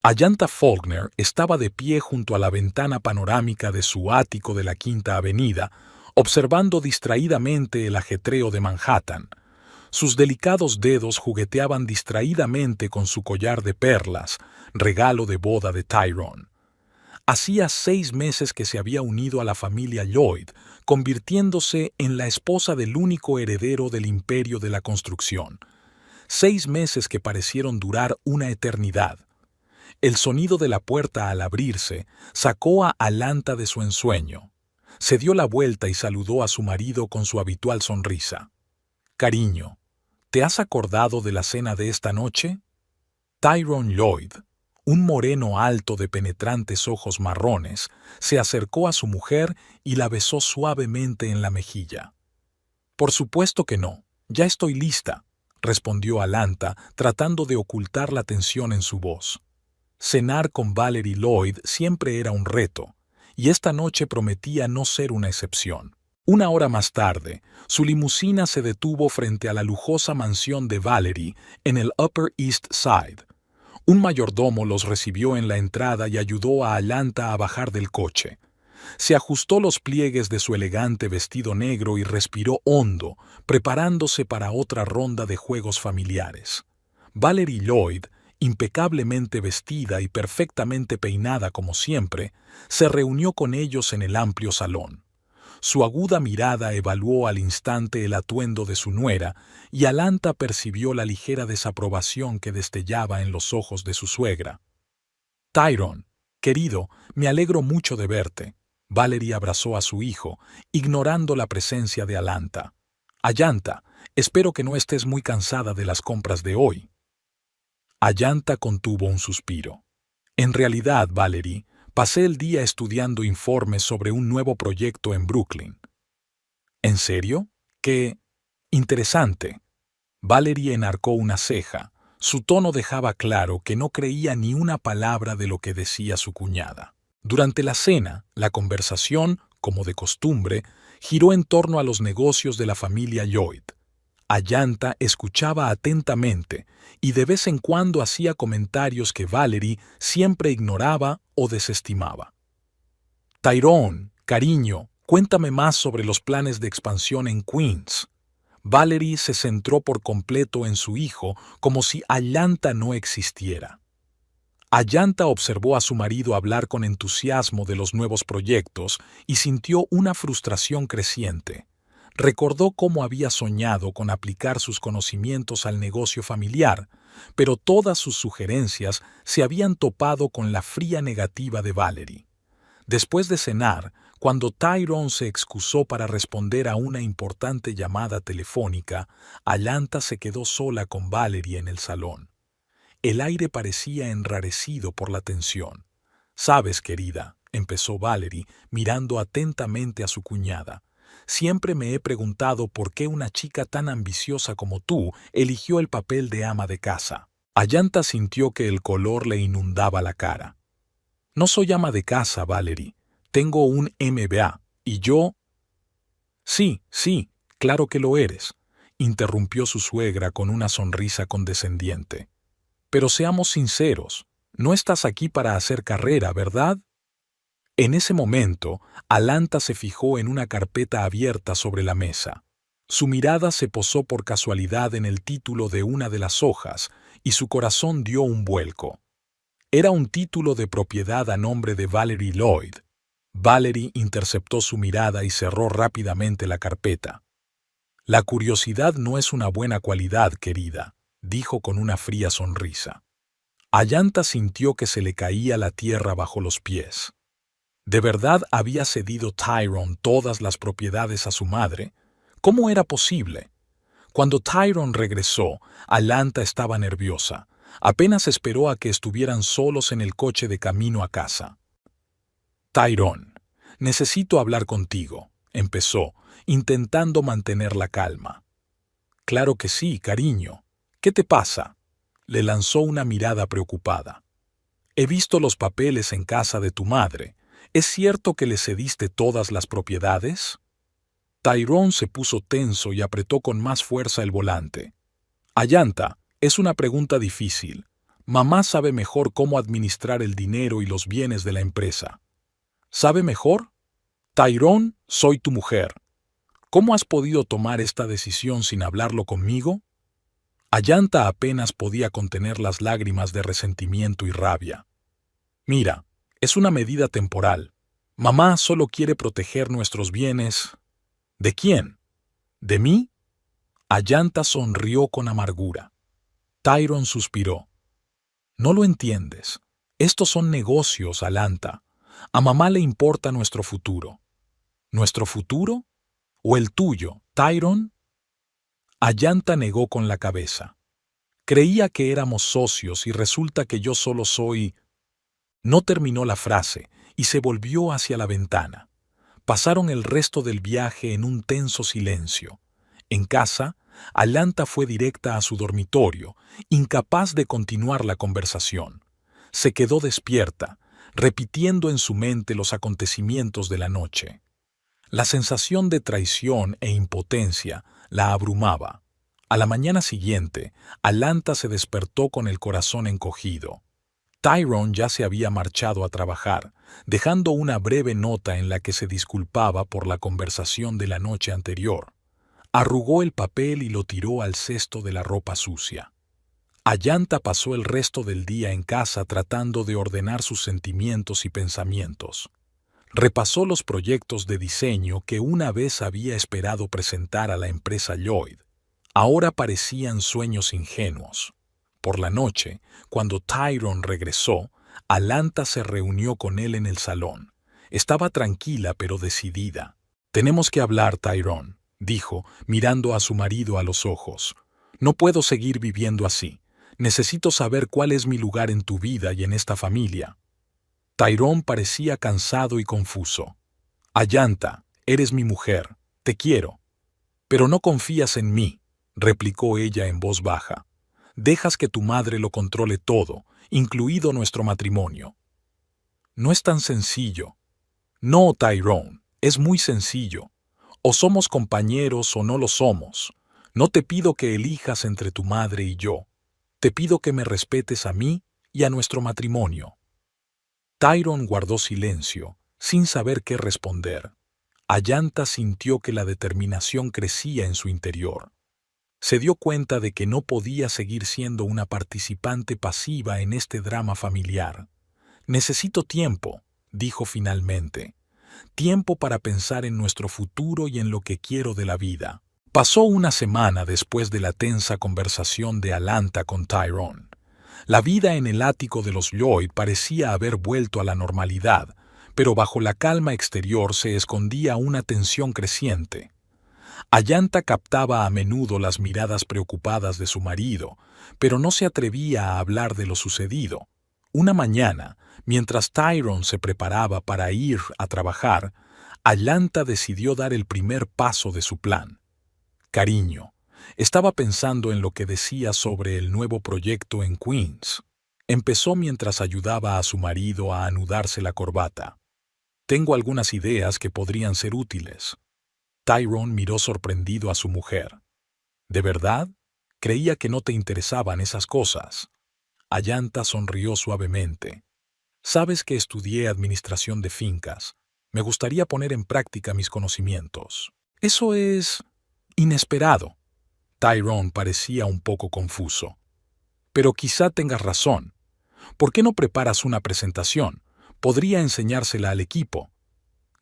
Ayanta Faulkner estaba de pie junto a la ventana panorámica de su ático de la Quinta Avenida, observando distraídamente el ajetreo de Manhattan. Sus delicados dedos jugueteaban distraídamente con su collar de perlas, regalo de boda de Tyrone. Hacía 6 meses que se había unido a la familia Lloyd, convirtiéndose en la esposa del único heredero del imperio de la construcción. 6 meses que parecieron durar una eternidad. El sonido de la puerta al abrirse sacó a Alanta de su ensueño. Se dio la vuelta y saludó a su marido con su habitual sonrisa. «Cariño, ¿te has acordado de la cena de esta noche?» Tyrone Lloyd, un moreno alto de penetrantes ojos marrones, se acercó a su mujer y la besó suavemente en la mejilla. «Por supuesto que no, ya estoy lista», respondió Alanta, tratando de ocultar la tensión en su voz. Cenar con Valerie Lloyd siempre era un reto, y esta noche prometía no ser una excepción. 1 hora más tarde, su limusina se detuvo frente a la lujosa mansión de Valerie en el Upper East Side. Un mayordomo los recibió en la entrada y ayudó a Alanta a bajar del coche. Se ajustó los pliegues de su elegante vestido negro y respiró hondo, preparándose para otra ronda de juegos familiares. Valerie Lloyd, impecablemente vestida y perfectamente peinada como siempre, se reunió con ellos en el amplio salón. Su aguda mirada evaluó al instante el atuendo de su nuera y Alanta percibió la ligera desaprobación que destellaba en los ojos de su suegra. «Tyrone, querido, me alegro mucho de verte». Valerie abrazó a su hijo, ignorando la presencia de Alanta. «Ayanta, espero que no estés muy cansada de las compras de hoy». Ayanta contuvo un suspiro. «En realidad, Valerie, pasé el día estudiando informes sobre un nuevo proyecto en Brooklyn». «¿En serio? ¡Qué interesante!». Valerie enarcó una ceja. Su tono dejaba claro que no creía ni una palabra de lo que decía su cuñada. Durante la cena, la conversación, como de costumbre, giró en torno a los negocios de la familia Lloyd. Ayanta escuchaba atentamente y de vez en cuando hacía comentarios que Valerie siempre ignoraba o desestimaba. «Tyrone, cariño, cuéntame más sobre los planes de expansión en Queens». Valerie se centró por completo en su hijo como si Ayanta no existiera. Ayanta observó a su marido hablar con entusiasmo de los nuevos proyectos y sintió una frustración creciente. Recordó cómo había soñado con aplicar sus conocimientos al negocio familiar, pero todas sus sugerencias se habían topado con la fría negativa de Valerie. Después de cenar, cuando Tyrone se excusó para responder a una importante llamada telefónica, Ayanta se quedó sola con Valerie en el salón. El aire parecía enrarecido por la tensión. «Sabes, querida», empezó Valerie, mirando atentamente a su cuñada, «siempre me he preguntado por qué una chica tan ambiciosa como tú eligió el papel de ama de casa». Ayanta sintió que el color le inundaba la cara. «No soy ama de casa, Valerie. Tengo un MBA, y yo...». «Sí, sí, claro que lo eres», interrumpió su suegra con una sonrisa condescendiente. «Pero seamos sinceros, no estás aquí para hacer carrera, ¿verdad?». En ese momento, Alanta se fijó en una carpeta abierta sobre la mesa. Su mirada se posó por casualidad en el título de una de las hojas y su corazón dio un vuelco. Era un título de propiedad a nombre de Valerie Lloyd. Valerie interceptó su mirada y cerró rápidamente la carpeta. «La curiosidad no es una buena cualidad, querida», dijo con una fría sonrisa. Ayanta sintió que se le caía la tierra bajo los pies. ¿De verdad había cedido Tyrone todas las propiedades a su madre? ¿Cómo era posible? Cuando Tyrone regresó, Alanta estaba nerviosa. Apenas esperó a que estuvieran solos en el coche de camino a casa. «Tyrone, necesito hablar contigo», empezó, intentando mantener la calma. «Claro que sí, cariño. ¿Qué te pasa?». Le lanzó una mirada preocupada. «He visto los papeles en casa de tu madre. ¿Es cierto que le cediste todas las propiedades?». Tyrone se puso tenso y apretó con más fuerza el volante. «Ayanta, es una pregunta difícil. Mamá sabe mejor cómo administrar el dinero y los bienes de la empresa. ¿Sabe mejor? Tyrone, soy tu mujer. ¿Cómo has podido tomar esta decisión sin hablarlo conmigo? Ayanta apenas podía contener las lágrimas de resentimiento y rabia. Mira, es una medida temporal. Mamá solo quiere proteger nuestros bienes. ¿De quién? ¿De mí? Ayanta sonrió con amargura. Tyrone suspiró. No lo entiendes. Estos son negocios, Alanta. A mamá le importa nuestro futuro. ¿Nuestro futuro? ¿O el tuyo, Tyrone? Ayanta negó con la cabeza. Creía que éramos socios y resulta que yo solo soy... No terminó la frase y se volvió hacia la ventana. Pasaron el resto del viaje en un tenso silencio. En casa, Alanta fue directa a su dormitorio, incapaz de continuar la conversación. Se quedó despierta, repitiendo en su mente los acontecimientos de la noche. La sensación de traición e impotencia la abrumaba. A la mañana siguiente, Alanta se despertó con el corazón encogido. Tyrone ya se había marchado a trabajar, dejando una breve nota en la que se disculpaba por la conversación de la noche anterior. Arrugó el papel y lo tiró al cesto de la ropa sucia. Ayanta pasó el resto del día en casa tratando de ordenar sus sentimientos y pensamientos. Repasó los proyectos de diseño que una vez había esperado presentar a la empresa Lloyd. Ahora parecían sueños ingenuos. Por la noche, cuando Tyrone regresó, Alanta se reunió con él en el salón. Estaba tranquila pero decidida. «Tenemos que hablar, Tyrone», dijo, mirando a su marido a los ojos. «No puedo seguir viviendo así. Necesito saber cuál es mi lugar en tu vida y en esta familia». Tyrone parecía cansado y confuso. «Ayanta, eres mi mujer. Te quiero». «Pero no confías en mí», replicó ella en voz baja. «Dejas que tu madre lo controle todo, incluido nuestro matrimonio». «No es tan sencillo». «No, Tyrone, es muy sencillo. O somos compañeros o no lo somos. No te pido que elijas entre tu madre y yo. Te pido que me respetes a mí y a nuestro matrimonio». Tyrone guardó silencio, sin saber qué responder. Ayanta sintió que la determinación crecía en su interior. Se dio cuenta de que no podía seguir siendo una participante pasiva en este drama familiar. «Necesito tiempo», dijo finalmente. «Tiempo para pensar en nuestro futuro y en lo que quiero de la vida». Pasó una semana después de la tensa conversación de Alanta con Tyrone. La vida en el ático de los Lloyd parecía haber vuelto a la normalidad, pero bajo la calma exterior se escondía una tensión creciente. Ayanta captaba a menudo las miradas preocupadas de su marido, pero no se atrevía a hablar de lo sucedido. Una mañana, mientras Tyrone se preparaba para ir a trabajar, Ayanta decidió dar el primer paso de su plan. «Cariño», estaba pensando en lo que decía sobre el nuevo proyecto en Queens. Empezó mientras ayudaba a su marido a anudarse la corbata. «Tengo algunas ideas que podrían ser útiles». Tyrone miró sorprendido a su mujer. «¿De verdad? Creía que no te interesaban esas cosas». Ayanta sonrió suavemente. «Sabes que estudié administración de fincas. Me gustaría poner en práctica mis conocimientos». «Eso es... inesperado». Tyrone parecía un poco confuso. «Pero quizá tengas razón. ¿Por qué no preparas una presentación? Podría enseñársela al equipo».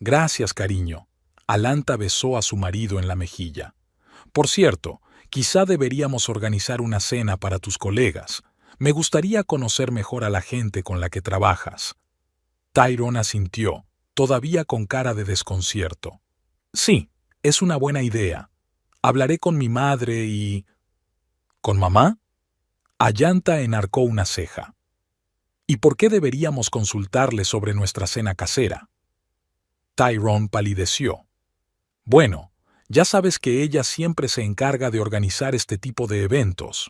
«Gracias, cariño». Alanta besó a su marido en la mejilla. «Por cierto, quizá deberíamos organizar una cena para tus colegas. Me gustaría conocer mejor a la gente con la que trabajas». Tyrone asintió, todavía con cara de desconcierto. «Sí, es una buena idea. Hablaré con mi madre y...» «¿Con mamá?» Ayanta enarcó una ceja. «¿Y por qué deberíamos consultarle sobre nuestra cena casera?» Tyrone palideció. «Bueno, ya sabes que ella siempre se encarga de organizar este tipo de eventos».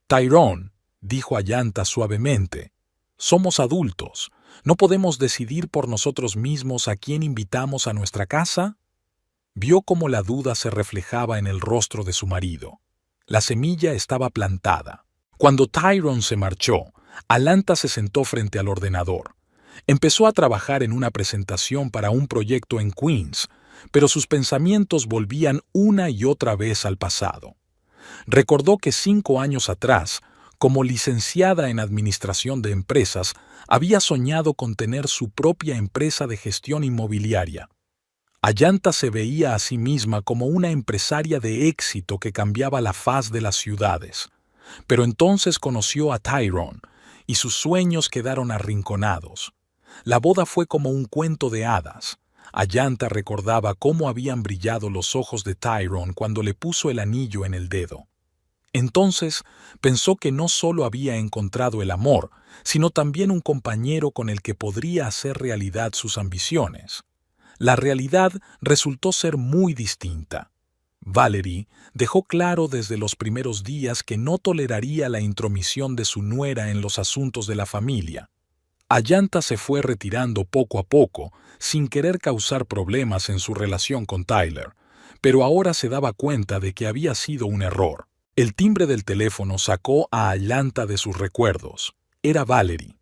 «Tyrone», dijo Ayanta suavemente, «somos adultos. ¿No podemos decidir por nosotros mismos a quién invitamos a nuestra casa?» Vio cómo la duda se reflejaba en el rostro de su marido. La semilla estaba plantada. Cuando Tyrone se marchó, Alanta se sentó frente al ordenador. Empezó a trabajar en una presentación para un proyecto en Queens, pero sus pensamientos volvían una y otra vez al pasado. Recordó que 5 años atrás, como licenciada en Administración de Empresas, había soñado con tener su propia empresa de gestión inmobiliaria. Ayanta se veía a sí misma como una empresaria de éxito que cambiaba la faz de las ciudades. Pero entonces conoció a Tyrone, y sus sueños quedaron arrinconados. La boda fue como un cuento de hadas. Ayanta recordaba cómo habían brillado los ojos de Tyrone cuando le puso el anillo en el dedo. Entonces pensó que no solo había encontrado el amor, sino también un compañero con el que podría hacer realidad sus ambiciones. La realidad resultó ser muy distinta. Valerie dejó claro desde los primeros días que no toleraría la intromisión de su nuera en los asuntos de la familia. Ayanta se fue retirando poco a poco, sin querer causar problemas en su relación con Tyler, pero ahora se daba cuenta de que había sido un error. El timbre del teléfono sacó a Ayanta de sus recuerdos. Era Valerie.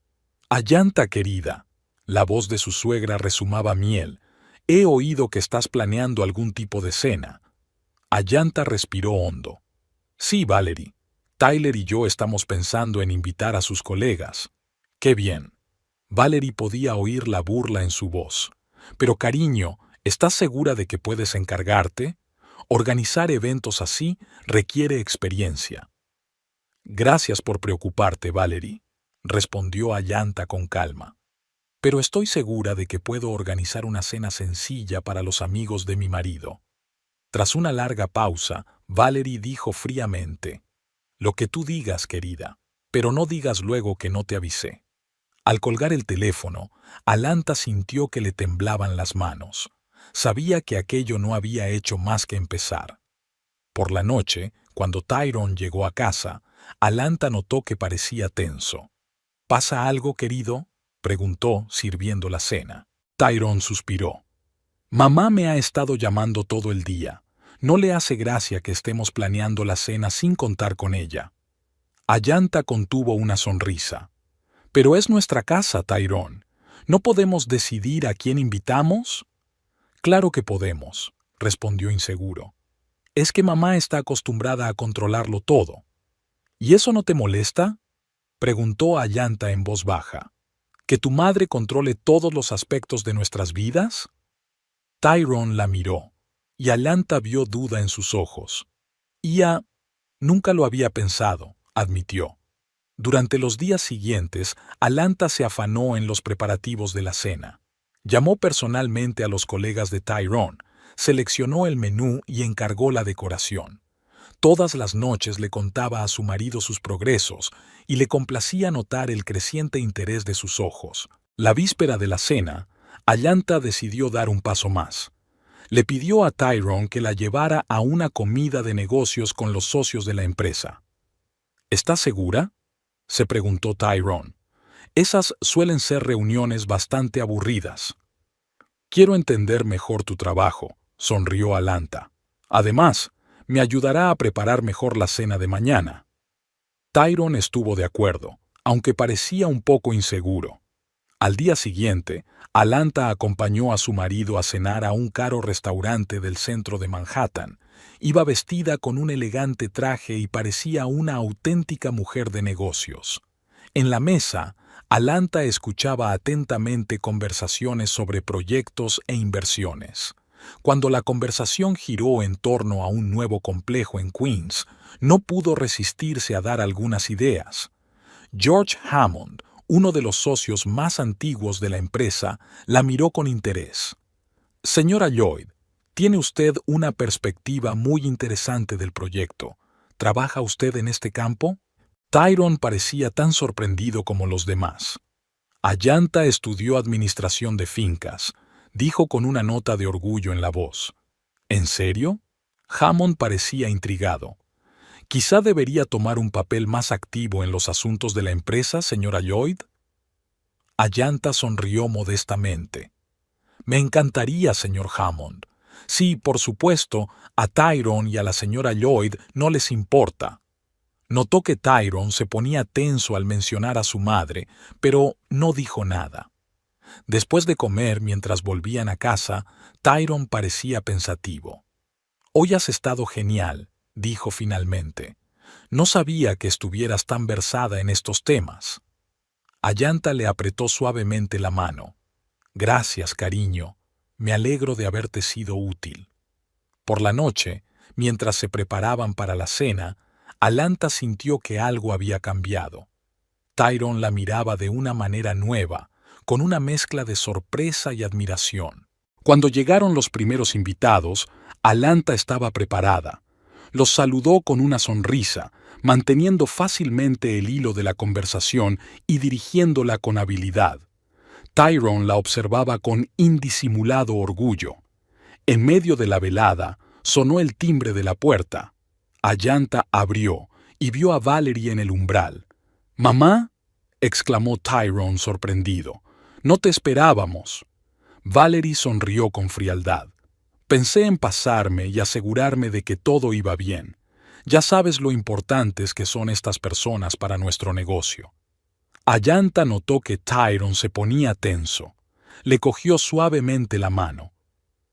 «Ayanta, querida». La voz de su suegra rezumaba miel. «He oído que estás planeando algún tipo de cena». Ayanta respiró hondo. «Sí, Valerie. Tyler y yo estamos pensando en invitar a sus colegas». «Qué bien». Valerie podía oír la burla en su voz. «Pero cariño, ¿estás segura de que puedes encargarte? Organizar eventos así requiere experiencia». «Gracias por preocuparte, Valerie», respondió Ayanta con calma. «Pero estoy segura de que puedo organizar una cena sencilla para los amigos de mi marido». Tras una larga pausa, Valerie dijo fríamente: «Lo que tú digas, querida, pero no digas luego que no te avisé». Al colgar el teléfono, Alanta sintió que le temblaban las manos. Sabía que aquello no había hecho más que empezar. Por la noche, cuando Tyrone llegó a casa, Alanta notó que parecía tenso. «¿Pasa algo, querido?», preguntó, sirviendo la cena. Tyrone suspiró. «Mamá me ha estado llamando todo el día. No le hace gracia que estemos planeando la cena sin contar con ella». Ayanta contuvo una sonrisa. «Pero es nuestra casa, Tyrone. ¿No podemos decidir a quién invitamos?» «Claro que podemos», respondió inseguro. «Es que mamá está acostumbrada a controlarlo todo». «¿Y eso no te molesta?», preguntó Ayanta en voz baja. «¿Que tu madre controle todos los aspectos de nuestras vidas?». Tyrone la miró, y Ayanta vio duda en sus ojos. Nunca lo había pensado», admitió. Durante los días siguientes, Alanta se afanó en los preparativos de la cena. Llamó personalmente a los colegas de Tyrone, seleccionó el menú y encargó la decoración. Todas las noches le contaba a su marido sus progresos y le complacía notar el creciente interés de sus ojos. La víspera de la cena, Ayanta decidió dar un paso más. Le pidió a Tyrone que la llevara a una comida de negocios con los socios de la empresa. «¿Estás segura?», se preguntó Tyrone. «Esas suelen ser reuniones bastante aburridas». «Quiero entender mejor tu trabajo», sonrió Alanta. «Además, me ayudará a preparar mejor la cena de mañana». Tyrone estuvo de acuerdo, aunque parecía un poco inseguro. Al día siguiente, Alanta acompañó a su marido a cenar a un caro restaurante del centro de Manhattan. Iba vestida con un elegante traje y parecía una auténtica mujer de negocios. En la mesa, Alanta escuchaba atentamente conversaciones sobre proyectos e inversiones. Cuando la conversación giró en torno a un nuevo complejo en Queens, no pudo resistirse a dar algunas ideas. George Hammond, uno de los socios más antiguos de la empresa, la miró con interés. «Señora Lloyd, tiene usted una perspectiva muy interesante del proyecto. ¿Trabaja usted en este campo?». Tyrone parecía tan sorprendido como los demás. «Ayanta estudió administración de fincas», dijo con una nota de orgullo en la voz. «¿En serio?». Hammond parecía intrigado. «Quizá debería tomar un papel más activo en los asuntos de la empresa, señora Lloyd». Ayanta sonrió modestamente. «Me encantaría, señor Hammond. Sí, por supuesto, a Tyrone y a la señora Lloyd no les importa». Notó que Tyrone se ponía tenso al mencionar a su madre, pero no dijo nada. Después de comer, mientras volvían a casa, Tyrone parecía pensativo. «Hoy has estado genial», dijo finalmente. «No sabía que estuvieras tan versada en estos temas». Ayanta le apretó suavemente la mano. «Gracias, cariño. Me alegro de haberte sido útil». Por la noche, mientras se preparaban para la cena, Alanta sintió que algo había cambiado. Tyrone la miraba de una manera nueva, con una mezcla de sorpresa y admiración. Cuando llegaron los primeros invitados, Alanta estaba preparada. Los saludó con una sonrisa, manteniendo fácilmente el hilo de la conversación y dirigiéndola con habilidad. Tyrone la observaba con indisimulado orgullo. En medio de la velada, sonó el timbre de la puerta. Ayanta abrió y vio a Valerie en el umbral. «¿Mamá?», exclamó Tyrone sorprendido. «No te esperábamos». Valerie sonrió con frialdad. «Pensé en pasarme y asegurarme de que todo iba bien. Ya sabes lo importantes que son estas personas para nuestro negocio». Ayanta notó que Tyrone se ponía tenso. Le cogió suavemente la mano.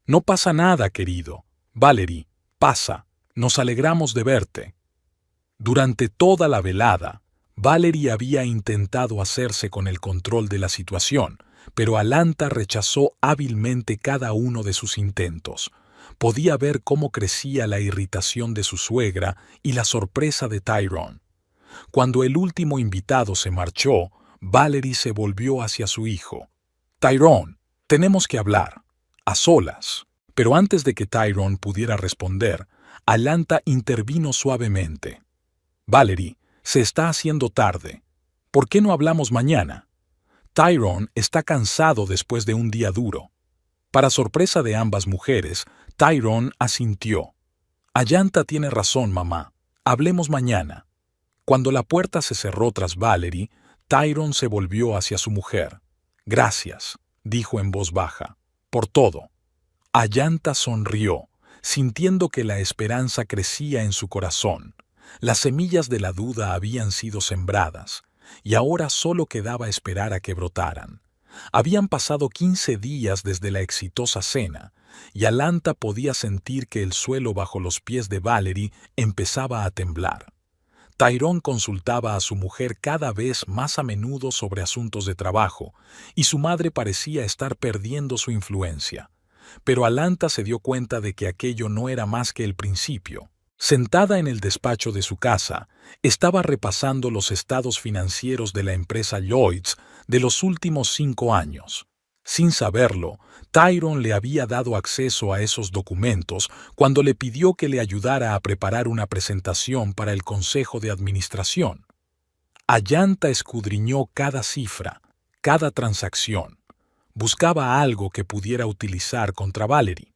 «No pasa nada, querido. Valerie, pasa. Nos alegramos de verte». Durante toda la velada, Valerie había intentado hacerse con el control de la situación, pero Alanta rechazó hábilmente cada uno de sus intentos. Podía ver cómo crecía la irritación de su suegra y la sorpresa de Tyrone. Cuando el último invitado se marchó, Valerie se volvió hacia su hijo. «Tyrone, tenemos que hablar. A solas». Pero antes de que Tyrone pudiera responder, Alanta intervino suavemente. «Valerie, se está haciendo tarde. ¿Por qué no hablamos mañana?» Tyrone está cansado después de un día duro. Para sorpresa de ambas mujeres, Tyrone asintió. «Ayanta tiene razón, mamá. Hablemos mañana». Cuando la puerta se cerró tras Valerie, Tyrone se volvió hacia su mujer. «Gracias», dijo en voz baja, «por todo». Ayanta sonrió, sintiendo que la esperanza crecía en su corazón. Las semillas de la duda habían sido sembradas, y ahora solo quedaba esperar a que brotaran. Habían pasado 15 días desde la exitosa cena, y Alanta podía sentir que el suelo bajo los pies de Valerie empezaba a temblar. Tyrone consultaba a su mujer cada vez más a menudo sobre asuntos de trabajo, y su madre parecía estar perdiendo su influencia. Pero Alanta se dio cuenta de que aquello no era más que el principio. Sentada en el despacho de su casa, estaba repasando los estados financieros de la empresa Lloyds de los últimos 5 años. Sin saberlo, Tyrone le había dado acceso a esos documentos cuando le pidió que le ayudara a preparar una presentación para el Consejo de Administración. Ayanta escudriñó cada cifra, cada transacción. Buscaba algo que pudiera utilizar contra Valerie.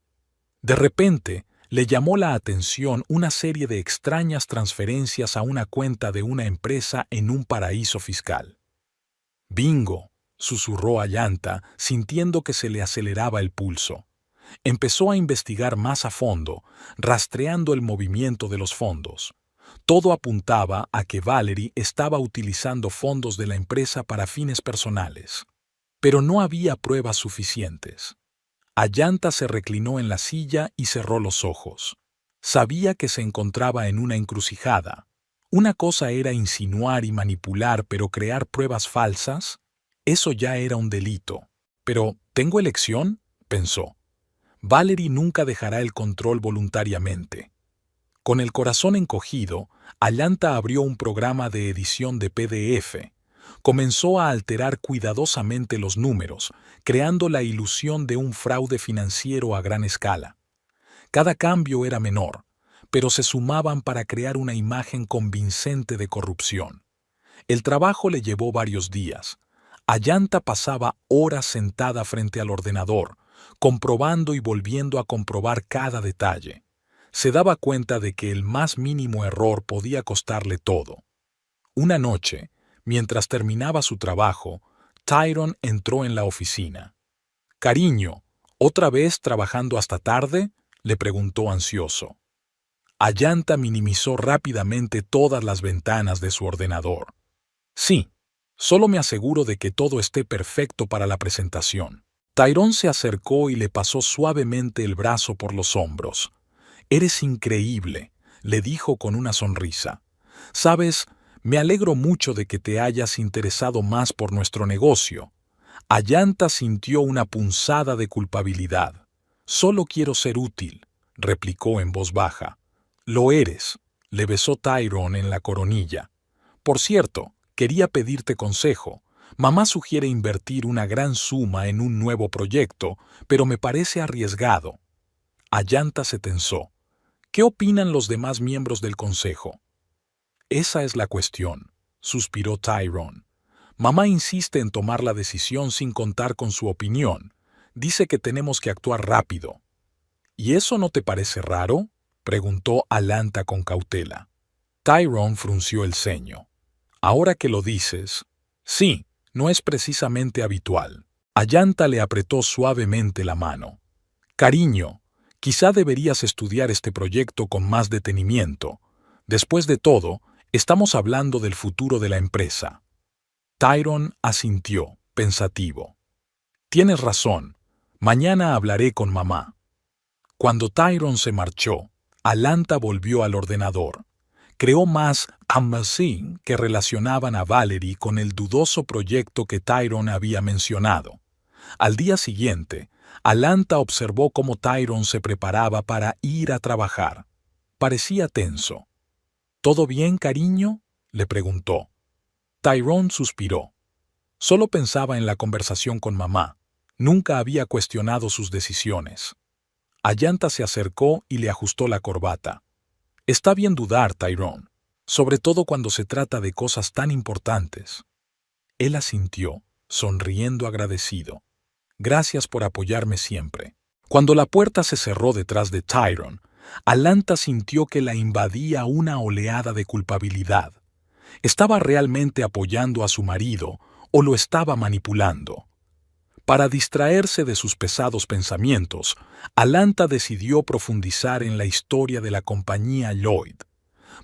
De repente, le llamó la atención una serie de extrañas transferencias a una cuenta de una empresa en un paraíso fiscal. «Bingo», susurró Ayanta, sintiendo que se le aceleraba el pulso. Empezó a investigar más a fondo, rastreando el movimiento de los fondos. Todo apuntaba a que Valerie estaba utilizando fondos de la empresa para fines personales. Pero no había pruebas suficientes. Ayanta se reclinó en la silla y cerró los ojos. Sabía que se encontraba en una encrucijada. Una cosa era insinuar y manipular, pero crear pruebas falsas, eso ya era un delito. Pero, ¿tengo elección?, pensó. Valerie nunca dejará el control voluntariamente. Con el corazón encogido, Ayanta abrió un programa de edición de PDF. Comenzó a alterar cuidadosamente los números, creando la ilusión de un fraude financiero a gran escala. Cada cambio era menor, pero se sumaban para crear una imagen convincente de corrupción. El trabajo le llevó varios días. Ayanta pasaba horas sentada frente al ordenador, comprobando y volviendo a comprobar cada detalle. Se daba cuenta de que el más mínimo error podía costarle todo. Una noche, mientras terminaba su trabajo, Tyrone entró en la oficina. «Cariño, ¿otra vez trabajando hasta tarde?», le preguntó ansioso. Allanta minimizó rápidamente todas las ventanas de su ordenador. Sí, solo me aseguro de que todo esté perfecto para la presentación. Tyrone se acercó y le pasó suavemente el brazo por los hombros. «Eres increíble», le dijo con una sonrisa. «Sabes, me alegro mucho de que te hayas interesado más por nuestro negocio». Allanta sintió una punzada de culpabilidad. «Solo quiero ser útil», replicó en voz baja. «Lo eres», le besó Tyrone en la coronilla. «Por cierto, quería pedirte consejo. Mamá sugiere invertir una gran suma en un nuevo proyecto, pero me parece arriesgado». Allanta se tensó. «¿Qué opinan los demás miembros del consejo?» «Esa es la cuestión», suspiró Tyrone. «Mamá insiste en tomar la decisión sin contar con su opinión. Dice que tenemos que actuar rápido». «¿Y eso no te parece raro?», preguntó Allanta con cautela. Tyrone frunció el ceño. «Ahora que lo dices, sí, no es precisamente habitual». Allanta le apretó suavemente la mano. «Cariño, quizá deberías estudiar este proyecto con más detenimiento. Después de todo, estamos hablando del futuro de la empresa». Tyrone asintió, pensativo. «Tienes razón. Mañana hablaré con mamá». Cuando Tyrone se marchó, Allanta volvió al ordenador. Creó más amazing que relacionaban a Valerie con el dudoso proyecto que Tyrone había mencionado. Al día siguiente, Allanta observó cómo Tyrone se preparaba para ir a trabajar. Parecía tenso. «¿Todo bien, cariño?», le preguntó. Tyrone suspiró. Solo pensaba en la conversación con mamá. Nunca había cuestionado sus decisiones. Allanta se acercó y le ajustó la corbata. «Está bien dudar, Tyrone, sobre todo cuando se trata de cosas tan importantes». Él asintió, sonriendo agradecido. «Gracias por apoyarme siempre». Cuando la puerta se cerró detrás de Tyrone, Allanta sintió que la invadía una oleada de culpabilidad. ¿Estaba realmente apoyando a su marido o lo estaba manipulando? Para distraerse de sus pesados pensamientos, Allanta decidió profundizar en la historia de la compañía Lloyd.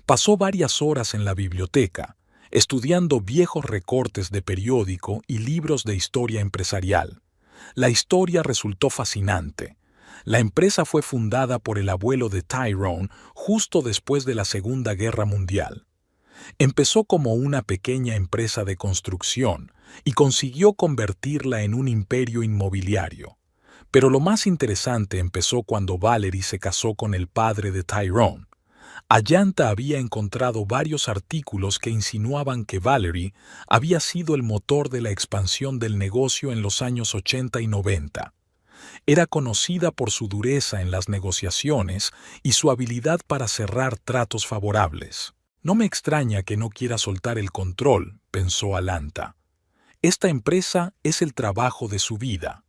Pasó varias horas en la biblioteca, estudiando viejos recortes de periódico y libros de historia empresarial. La historia resultó fascinante. La empresa fue fundada por el abuelo de Tyrone justo después de la Segunda Guerra Mundial. Empezó como una pequeña empresa de construcción y consiguió convertirla en un imperio inmobiliario. Pero lo más interesante empezó cuando Valerie se casó con el padre de Tyrone. Allanta había encontrado varios artículos que insinuaban que Valerie había sido el motor de la expansión del negocio en los años 80 y 90. Era conocida por su dureza en las negociaciones y su habilidad para cerrar tratos favorables. «No me extraña que no quiera soltar el control», pensó Allanta. «Esta empresa es el trabajo de su vida».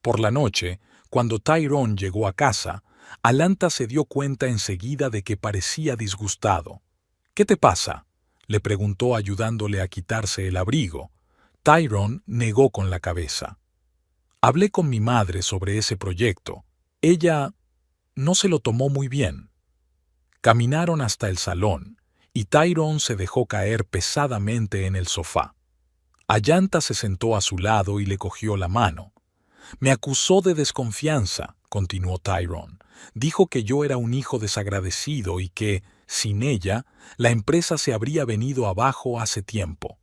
Por la noche, cuando Tyrone llegó a casa, Allanta se dio cuenta enseguida de que parecía disgustado. «¿Qué te pasa?», le preguntó ayudándole a quitarse el abrigo. Tyrone negó con la cabeza. «Hablé con mi madre sobre ese proyecto. Ella no se lo tomó muy bien». Caminaron hasta el salón, y Tyrone se dejó caer pesadamente en el sofá. Allanta se sentó a su lado y le cogió la mano. «Me acusó de desconfianza», continuó Tyrone. «Dijo que yo era un hijo desagradecido y que, sin ella, la empresa se habría venido abajo hace tiempo».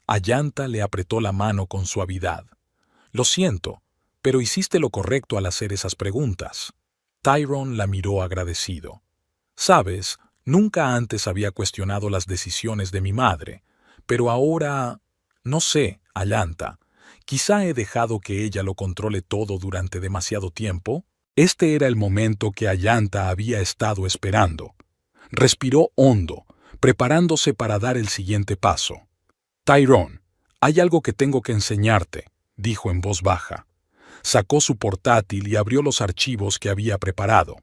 Allanta le apretó la mano con suavidad. «Lo siento, pero hiciste lo correcto al hacer esas preguntas». Tyrone la miró agradecido. «Sabes, nunca antes había cuestionado las decisiones de mi madre, pero ahora... no sé, Allanta, quizá he dejado que ella lo controle todo durante demasiado tiempo». Este era el momento que Allanta había estado esperando. Respiró hondo, preparándose para dar el siguiente paso. «Tyrone, hay algo que tengo que enseñarte», dijo en voz baja. Sacó su portátil y abrió los archivos que había preparado.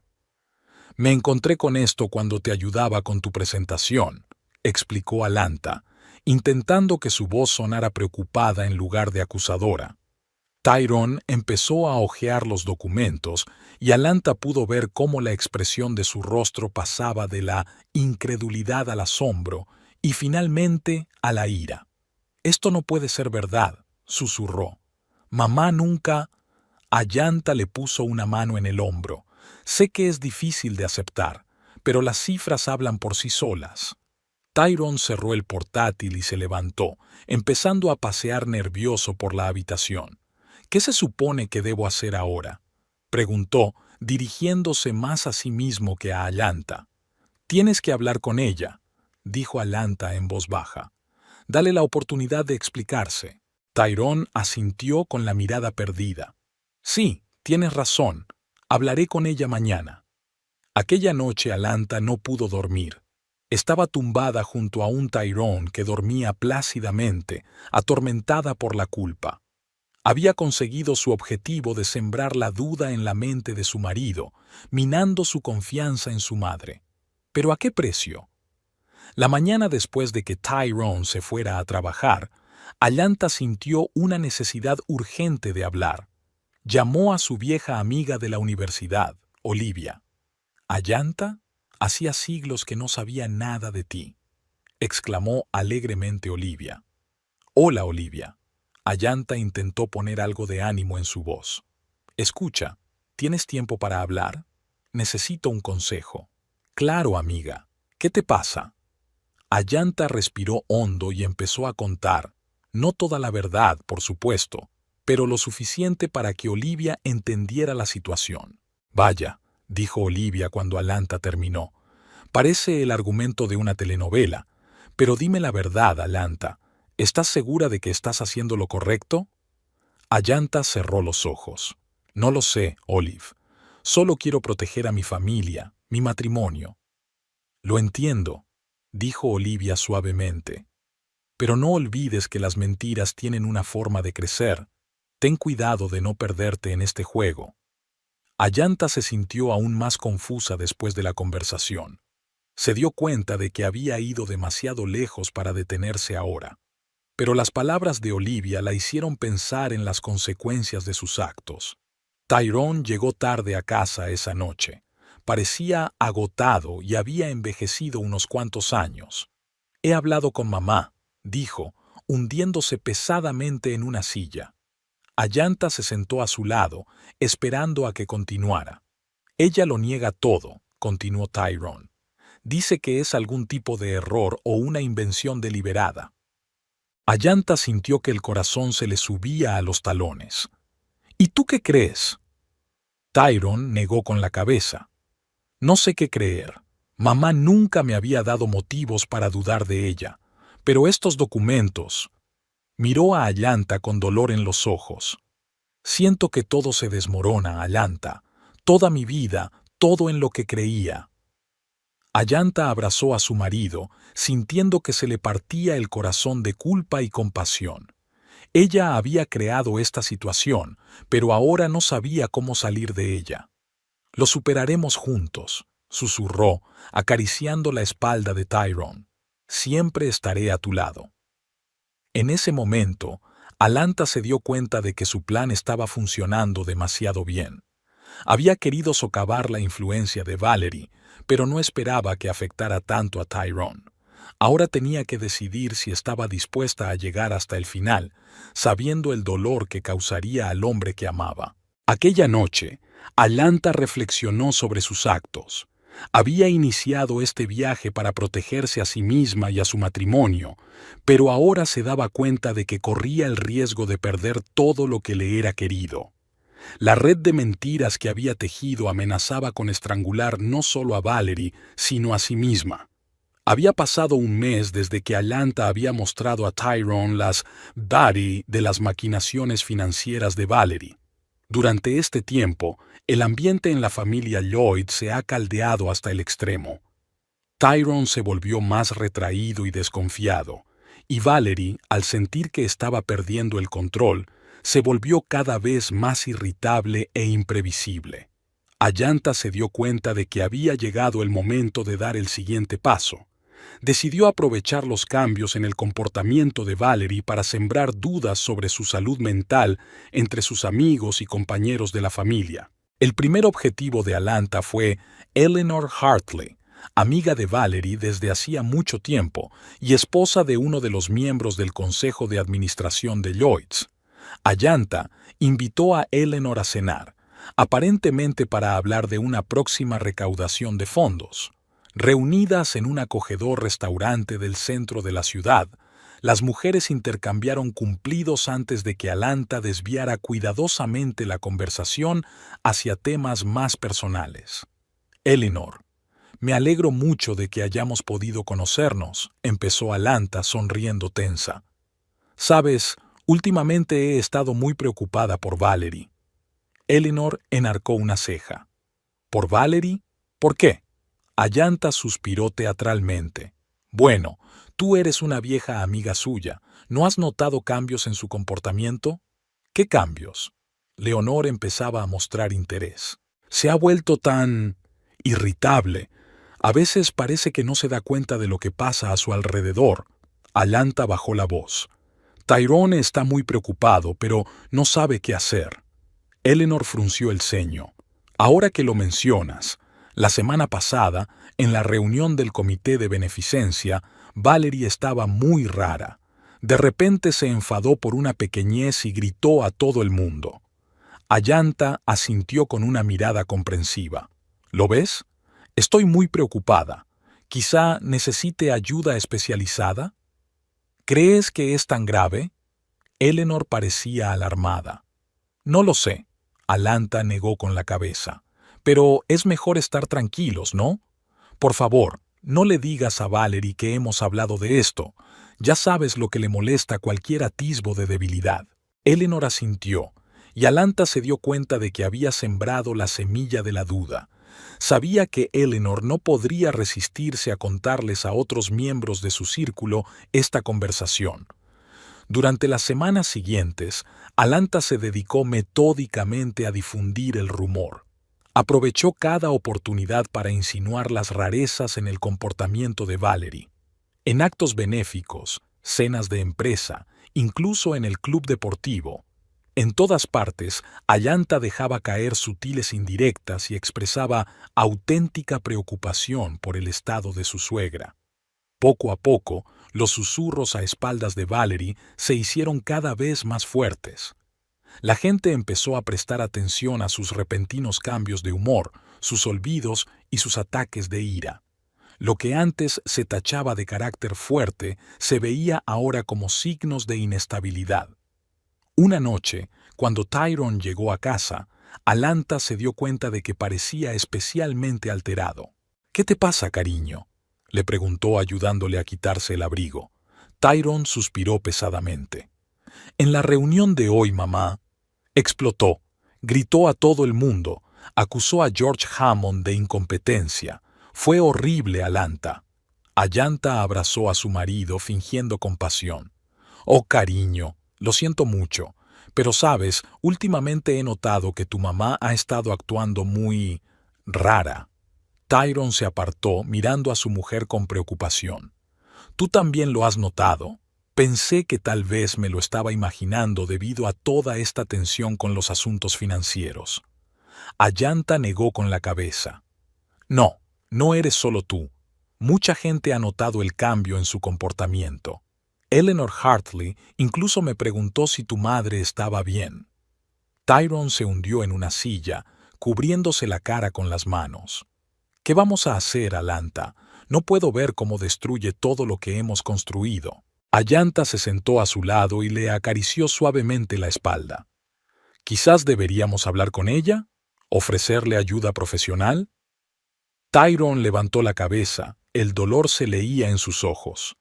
«Me encontré con esto cuando te ayudaba con tu presentación», explicó Allanta, intentando que su voz sonara preocupada en lugar de acusadora. Tyrone empezó a hojear los documentos y Atlanta pudo ver cómo la expresión de su rostro pasaba de la incredulidad al asombro y finalmente a la ira. «Esto no puede ser verdad», susurró. «Mamá nunca...» Atlanta le puso una mano en el hombro. «Sé que es difícil de aceptar, pero las cifras hablan por sí solas». Tyrone cerró el portátil y se levantó, empezando a pasear nervioso por la habitación. «¿Qué se supone que debo hacer ahora?», preguntó, dirigiéndose más a sí mismo que a Atlanta. «Tienes que hablar con ella», dijo Atlanta en voz baja. «Dale la oportunidad de explicarse». Tyrone asintió con la mirada perdida. «Sí, tienes razón. Hablaré con ella mañana». Aquella noche Atlanta no pudo dormir. Estaba tumbada junto a un Tyrone que dormía plácidamente, atormentada por la culpa. Había conseguido su objetivo de sembrar la duda en la mente de su marido, minando su confianza en su madre. ¿Pero a qué precio? La mañana después de que Tyrone se fuera a trabajar, Atlanta sintió una necesidad urgente de hablar. Llamó a su vieja amiga de la universidad, Olivia. «Atlanta, hacía siglos que no sabía nada de ti», exclamó alegremente Olivia. «Hola, Olivia». Atlanta intentó poner algo de ánimo en su voz. «Escucha, ¿tienes tiempo para hablar? Necesito un consejo». «Claro, amiga. ¿Qué te pasa?» Atlanta respiró hondo y empezó a contar, no toda la verdad, por supuesto, pero lo suficiente para que Olivia entendiera la situación. «Vaya», dijo Olivia cuando Atlanta terminó, «parece el argumento de una telenovela, pero dime la verdad, Atlanta. ¿Estás segura de que estás haciendo lo correcto?» Atlanta cerró los ojos. «No lo sé, Olive. Solo quiero proteger a mi familia, mi matrimonio». «Lo entiendo», dijo Olivia suavemente. «Pero no olvides que las mentiras tienen una forma de crecer. Ten cuidado de no perderte en este juego». Atlanta se sintió aún más confusa después de la conversación. Se dio cuenta de que había ido demasiado lejos para detenerse ahora. Pero las palabras de Olivia la hicieron pensar en las consecuencias de sus actos. Tyrone llegó tarde a casa esa noche. Parecía agotado y había envejecido unos cuantos años. «He hablado con mamá», dijo, hundiéndose pesadamente en una silla. Atlanta se sentó a su lado, esperando a que continuara. «Ella lo niega todo», continuó Tyrone. «Dice que es algún tipo de error o una invención deliberada». Atlanta sintió que el corazón se le subía a los talones. «¿Y tú qué crees?» Tyrone negó con la cabeza. «No sé qué creer. Mamá nunca me había dado motivos para dudar de ella. Pero estos documentos...» Miró a Atlanta con dolor en los ojos. «Siento que todo se desmorona, Atlanta. Toda mi vida, todo en lo que creía». Atlanta abrazó a su marido, sintiendo que se le partía el corazón de culpa y compasión. Ella había creado esta situación, pero ahora no sabía cómo salir de ella. «Lo superaremos juntos», susurró, acariciando la espalda de Tyrone. «Siempre estaré a tu lado». En ese momento, Atlanta se dio cuenta de que su plan estaba funcionando demasiado bien. Había querido socavar la influencia de Valerie, pero no esperaba que afectara tanto a Tyrone. Ahora tenía que decidir si estaba dispuesta a llegar hasta el final, sabiendo el dolor que causaría al hombre que amaba. Aquella noche, Atlanta reflexionó sobre sus actos. Había iniciado este viaje para protegerse a sí misma y a su matrimonio, pero ahora se daba cuenta de que corría el riesgo de perder todo lo que le era querido. La red de mentiras que había tejido amenazaba con estrangular no solo a Valerie, sino a sí misma. Había pasado un mes desde que Atlanta había mostrado a Tyrone las de las maquinaciones financieras de Valerie. Durante este tiempo, el ambiente en la familia Lloyd se ha caldeado hasta el extremo. Tyrone se volvió más retraído y desconfiado, y Valerie, al sentir que estaba perdiendo el control, se volvió cada vez más irritable e imprevisible. Atlanta se dio cuenta de que había llegado el momento de dar el siguiente paso. decidió aprovechar los cambios en el comportamiento de Valerie para sembrar dudas sobre su salud mental entre sus amigos y compañeros de la familia. El primer objetivo de Atlanta fue Eleanor Hartley, amiga de Valerie desde hacía mucho tiempo y esposa de uno de los miembros del Consejo de Administración de Lloyds. Atlanta invitó a Eleanor a cenar, aparentemente para hablar de una próxima recaudación de fondos. Reunidas en un acogedor restaurante del centro de la ciudad, las mujeres intercambiaron cumplidos antes de que Atlanta desviara cuidadosamente la conversación hacia temas más personales. Eleanor, me alegro mucho de que hayamos podido conocernos, empezó Atlanta sonriendo tensa. Sabes, últimamente he estado muy preocupada por Valerie. Eleanor enarcó una ceja. ¿Por Valerie? ¿Por qué? Atlanta suspiró teatralmente. Bueno, tú eres una vieja amiga suya. ¿No has notado cambios en su comportamiento? ¿Qué cambios? Leonor empezaba a mostrar interés. Se ha vuelto tan irritable. A veces parece que no se da cuenta de lo que pasa a su alrededor. Atlanta bajó la voz. Tyrone está muy preocupado, pero no sabe qué hacer. Eleanor frunció el ceño. Ahora que lo mencionas, la semana pasada, en la reunión del comité de beneficencia, Valerie estaba muy rara. De repente se enfadó por una pequeñez y gritó a todo el mundo. Atlanta asintió con una mirada comprensiva. ¿Lo ves? Estoy muy preocupada. ¿Quizá necesite ayuda especializada? ¿Crees que es tan grave? Eleanor parecía alarmada. No lo sé. Atlanta negó con la cabeza. Pero es mejor estar tranquilos, ¿no? Por favor, no le digas a Valerie que hemos hablado de esto. Ya sabes lo que le molesta cualquier atisbo de debilidad. Eleanor asintió, y Atlanta se dio cuenta de que había sembrado la semilla de la duda. Sabía que Eleanor no podría resistirse a contarles a otros miembros de su círculo esta conversación. Durante las semanas siguientes, Atlanta se dedicó metódicamente a difundir el rumor. Aprovechó cada oportunidad para insinuar las rarezas en el comportamiento de Valerie. En actos benéficos, cenas de empresa, incluso en el club deportivo. En todas partes, Atlanta dejaba caer sutiles indirectas y expresaba auténtica preocupación por el estado de su suegra. Poco a poco, los susurros a espaldas de Valerie se hicieron cada vez más fuertes. La gente empezó a prestar atención a sus repentinos cambios de humor, sus olvidos y sus ataques de ira. Lo que antes se tachaba de carácter fuerte se veía ahora como signos de inestabilidad. Una noche, cuando Tyrone llegó a casa, Atlanta se dio cuenta de que parecía especialmente alterado. «¿Qué te pasa, cariño?», le preguntó ayudándole a quitarse el abrigo. Tyrone suspiró pesadamente. «En la reunión de hoy, mamá», explotó, gritó a todo el mundo, acusó a George Hammond de incompetencia. Fue horrible, Atlanta. Atlanta abrazó a su marido fingiendo compasión. «Oh, cariño, lo siento mucho, pero sabes, últimamente he notado que tu mamá ha estado actuando muy rara». Tyrone se apartó mirando a su mujer con preocupación. «¿Tú también lo has notado?» Pensé que tal vez me lo estaba imaginando debido a toda esta tensión con los asuntos financieros. Atlanta negó con la cabeza. «No, no eres solo tú. Mucha gente ha notado el cambio en su comportamiento. Eleanor Hartley incluso me preguntó si tu madre estaba bien». Tyrone se hundió en una silla, cubriéndose la cara con las manos. «¿Qué vamos a hacer, Atlanta? No puedo ver cómo destruye todo lo que hemos construido». Atlanta se sentó a su lado y le acarició suavemente la espalda. «Quizás deberíamos hablar con ella, ofrecerle ayuda profesional». Tyrone levantó la cabeza, el dolor se leía en sus ojos.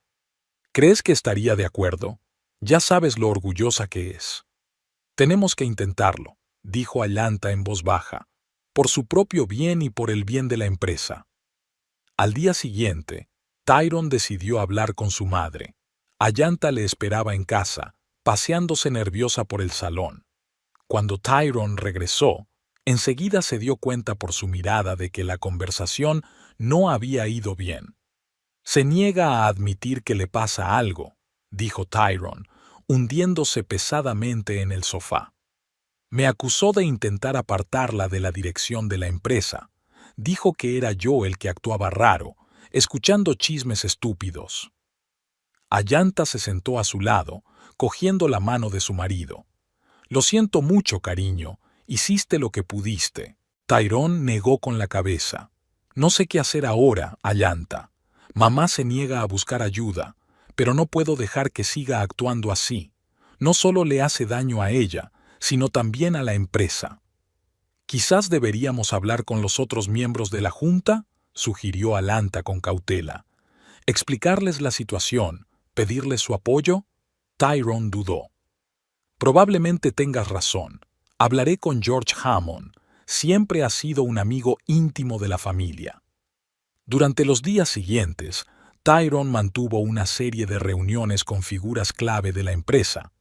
«¿Crees que estaría de acuerdo? Ya sabes lo orgullosa que es». «Tenemos que intentarlo», dijo Atlanta en voz baja, «por su propio bien y por el bien de la empresa». Al día siguiente, Tyrone decidió hablar con su madre. Atlanta le esperaba en casa, paseándose nerviosa por el salón. Cuando Tyrone regresó, enseguida se dio cuenta por su mirada de que la conversación no había ido bien. Se niega a admitir que le pasa algo, dijo Tyrone, hundiéndose pesadamente en el sofá. Me acusó de intentar apartarla de la dirección de la empresa. Dijo que era yo el que actuaba raro, escuchando chismes estúpidos. Ayanta se sentó a su lado, cogiendo la mano de su marido. Lo siento mucho, cariño. Hiciste lo que pudiste. Tyrone negó con la cabeza. No sé qué hacer ahora, Ayanta. Mamá se niega a buscar ayuda, pero no puedo dejar que siga actuando así. No solo le hace daño a ella, sino también a la empresa. Quizás deberíamos hablar con los otros miembros de la junta, sugirió Ayanta con cautela. Explicarles la situación, pedirles su apoyo. Tyrone dudó. Probablemente tengas razón. Hablaré con George Hammond. Siempre ha sido un amigo íntimo de la familia. Durante los días siguientes, Tyrone mantuvo una serie de reuniones con figuras clave de la empresa.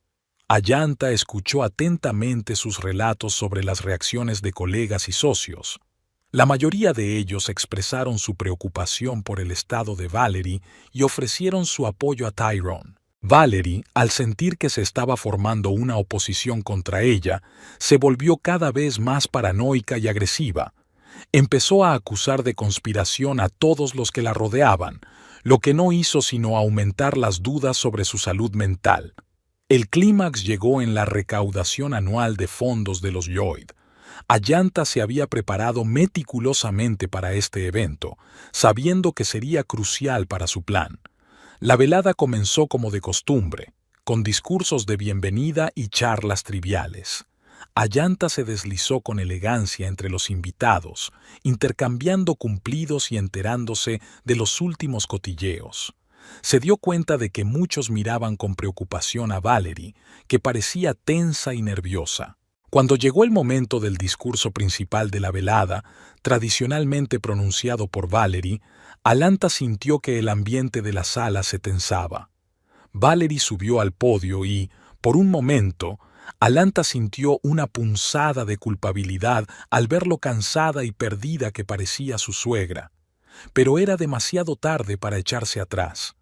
Ayanta escuchó atentamente sus relatos sobre las reacciones de colegas y socios. La mayoría de ellos expresaron su preocupación por el estado de Valerie y ofrecieron su apoyo a Tyrone. Valerie, al sentir que se estaba formando una oposición contra ella, se volvió cada vez más paranoica y agresiva. Empezó a acusar de conspiración a todos los que la rodeaban, lo que no hizo sino aumentar las dudas sobre su salud mental. El clímax llegó en la recaudación anual de fondos de los Lloyd. Ayanta se había preparado meticulosamente para este evento, sabiendo que sería crucial para su plan. La velada comenzó como de costumbre, con discursos de bienvenida y charlas triviales. Ayanta se deslizó con elegancia entre los invitados, intercambiando cumplidos y enterándose de los últimos cotilleos. Se dio cuenta de que muchos miraban con preocupación a Valerie, que parecía tensa y nerviosa. Cuando llegó el momento del discurso principal de la velada, tradicionalmente pronunciado por Valerie, Ayanta sintió que el ambiente de la sala se tensaba. Valerie subió al podio y, por un momento, Ayanta sintió una punzada de culpabilidad al ver lo cansada y perdida que parecía su suegra. Pero era demasiado tarde para echarse atrás.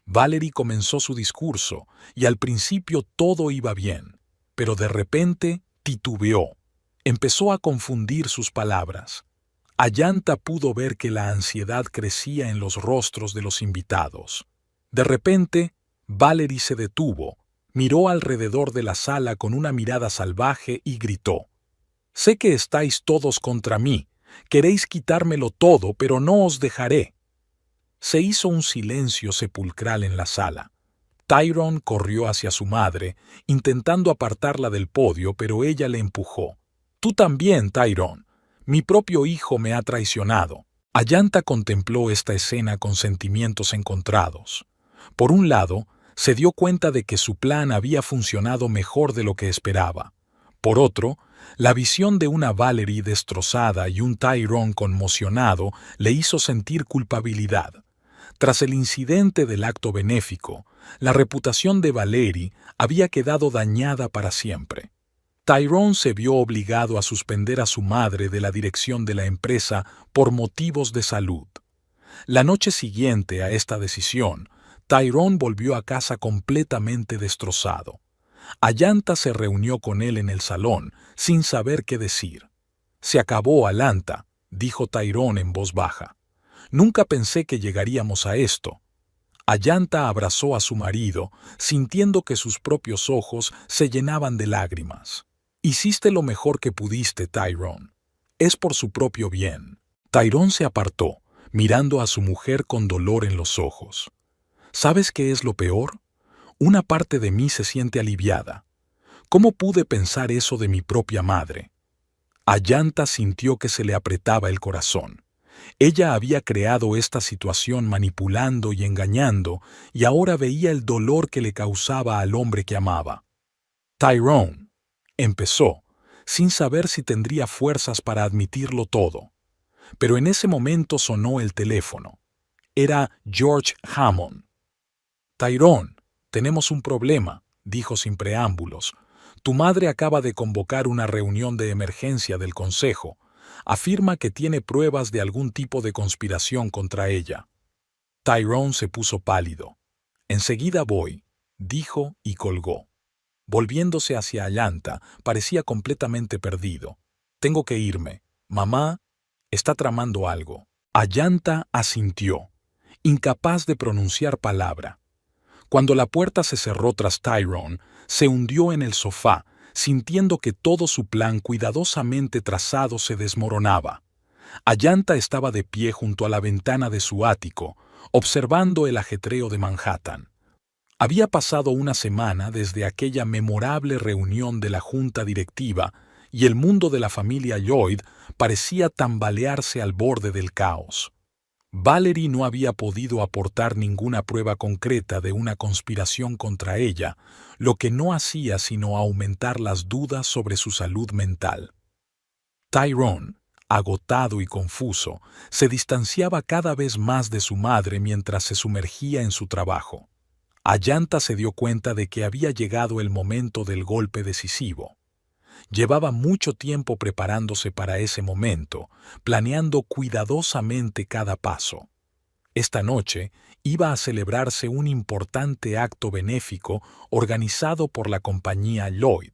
Valerie comenzó su discurso y al principio todo iba bien, pero de repente titubeó. Empezó a confundir sus palabras. Ayanta pudo ver que la ansiedad crecía en los rostros de los invitados. De repente, Valerie se detuvo, miró alrededor de la sala con una mirada salvaje y gritó: «Sé que estáis todos contra mí. Queréis quitármelo todo, pero no os dejaré». Se hizo un silencio sepulcral en la sala. Tyrone corrió hacia su madre, intentando apartarla del podio, pero ella le empujó. «Tú también, Tyrone. Mi propio hijo me ha traicionado». Ayanta contempló esta escena con sentimientos encontrados. Por un lado, se dio cuenta de que su plan había funcionado mejor de lo que esperaba. Por otro, la visión de una Valerie destrozada y un Tyrone conmocionado le hizo sentir culpabilidad. Tras el incidente del acto benéfico, la reputación de Valerie había quedado dañada para siempre. Tyrone se vio obligado a suspender a su madre de la dirección de la empresa por motivos de salud. La noche siguiente a esta decisión, Tyrone volvió a casa completamente destrozado. Ayanta se reunió con él en el salón, sin saber qué decir. «Se acabó, Ayanta», dijo Tyrone en voz baja. «Nunca pensé que llegaríamos a esto». Ayanta abrazó a su marido, sintiendo que sus propios ojos se llenaban de lágrimas. «Hiciste lo mejor que pudiste, Tyrone. Es por su propio bien». Tyrone se apartó, mirando a su mujer con dolor en los ojos. «¿Sabes qué es lo peor? Una parte de mí se siente aliviada. ¿Cómo pude pensar eso de mi propia madre?» Ayanta sintió que se le apretaba el corazón. Ella había creado esta situación manipulando y engañando, y ahora veía el dolor que le causaba al hombre que amaba. «Tyrone», empezó, sin saber si tendría fuerzas para admitirlo todo. Pero en ese momento sonó el teléfono. Era George Hammond. «Tyrone, tenemos un problema», dijo sin preámbulos. «Tu madre acaba de convocar una reunión de emergencia del consejo. Afirma que tiene pruebas de algún tipo de conspiración contra ella». Tyrone se puso pálido. «Enseguida voy», dijo y colgó. Volviéndose hacia Ayanta, parecía completamente perdido. «Tengo que irme. Mamá está tramando algo». Ayanta asintió, incapaz de pronunciar palabra. Cuando la puerta se cerró tras Tyrone, se hundió en el sofá, sintiendo que todo su plan cuidadosamente trazado se desmoronaba. Ayanta estaba de pie junto a la ventana de su ático, observando el ajetreo de Manhattan. Había pasado una semana desde aquella memorable reunión de la junta directiva y el mundo de la familia Lloyd parecía tambalearse al borde del caos. Valerie no había podido aportar ninguna prueba concreta de una conspiración contra ella, lo que no hacía sino aumentar las dudas sobre su salud mental. Tyrone, agotado y confuso, se distanciaba cada vez más de su madre mientras se sumergía en su trabajo. Ayanta se dio cuenta de que había llegado el momento del golpe decisivo. Llevaba mucho tiempo preparándose para ese momento, planeando cuidadosamente cada paso. Esta noche iba a celebrarse un importante acto benéfico organizado por la compañía Lloyd.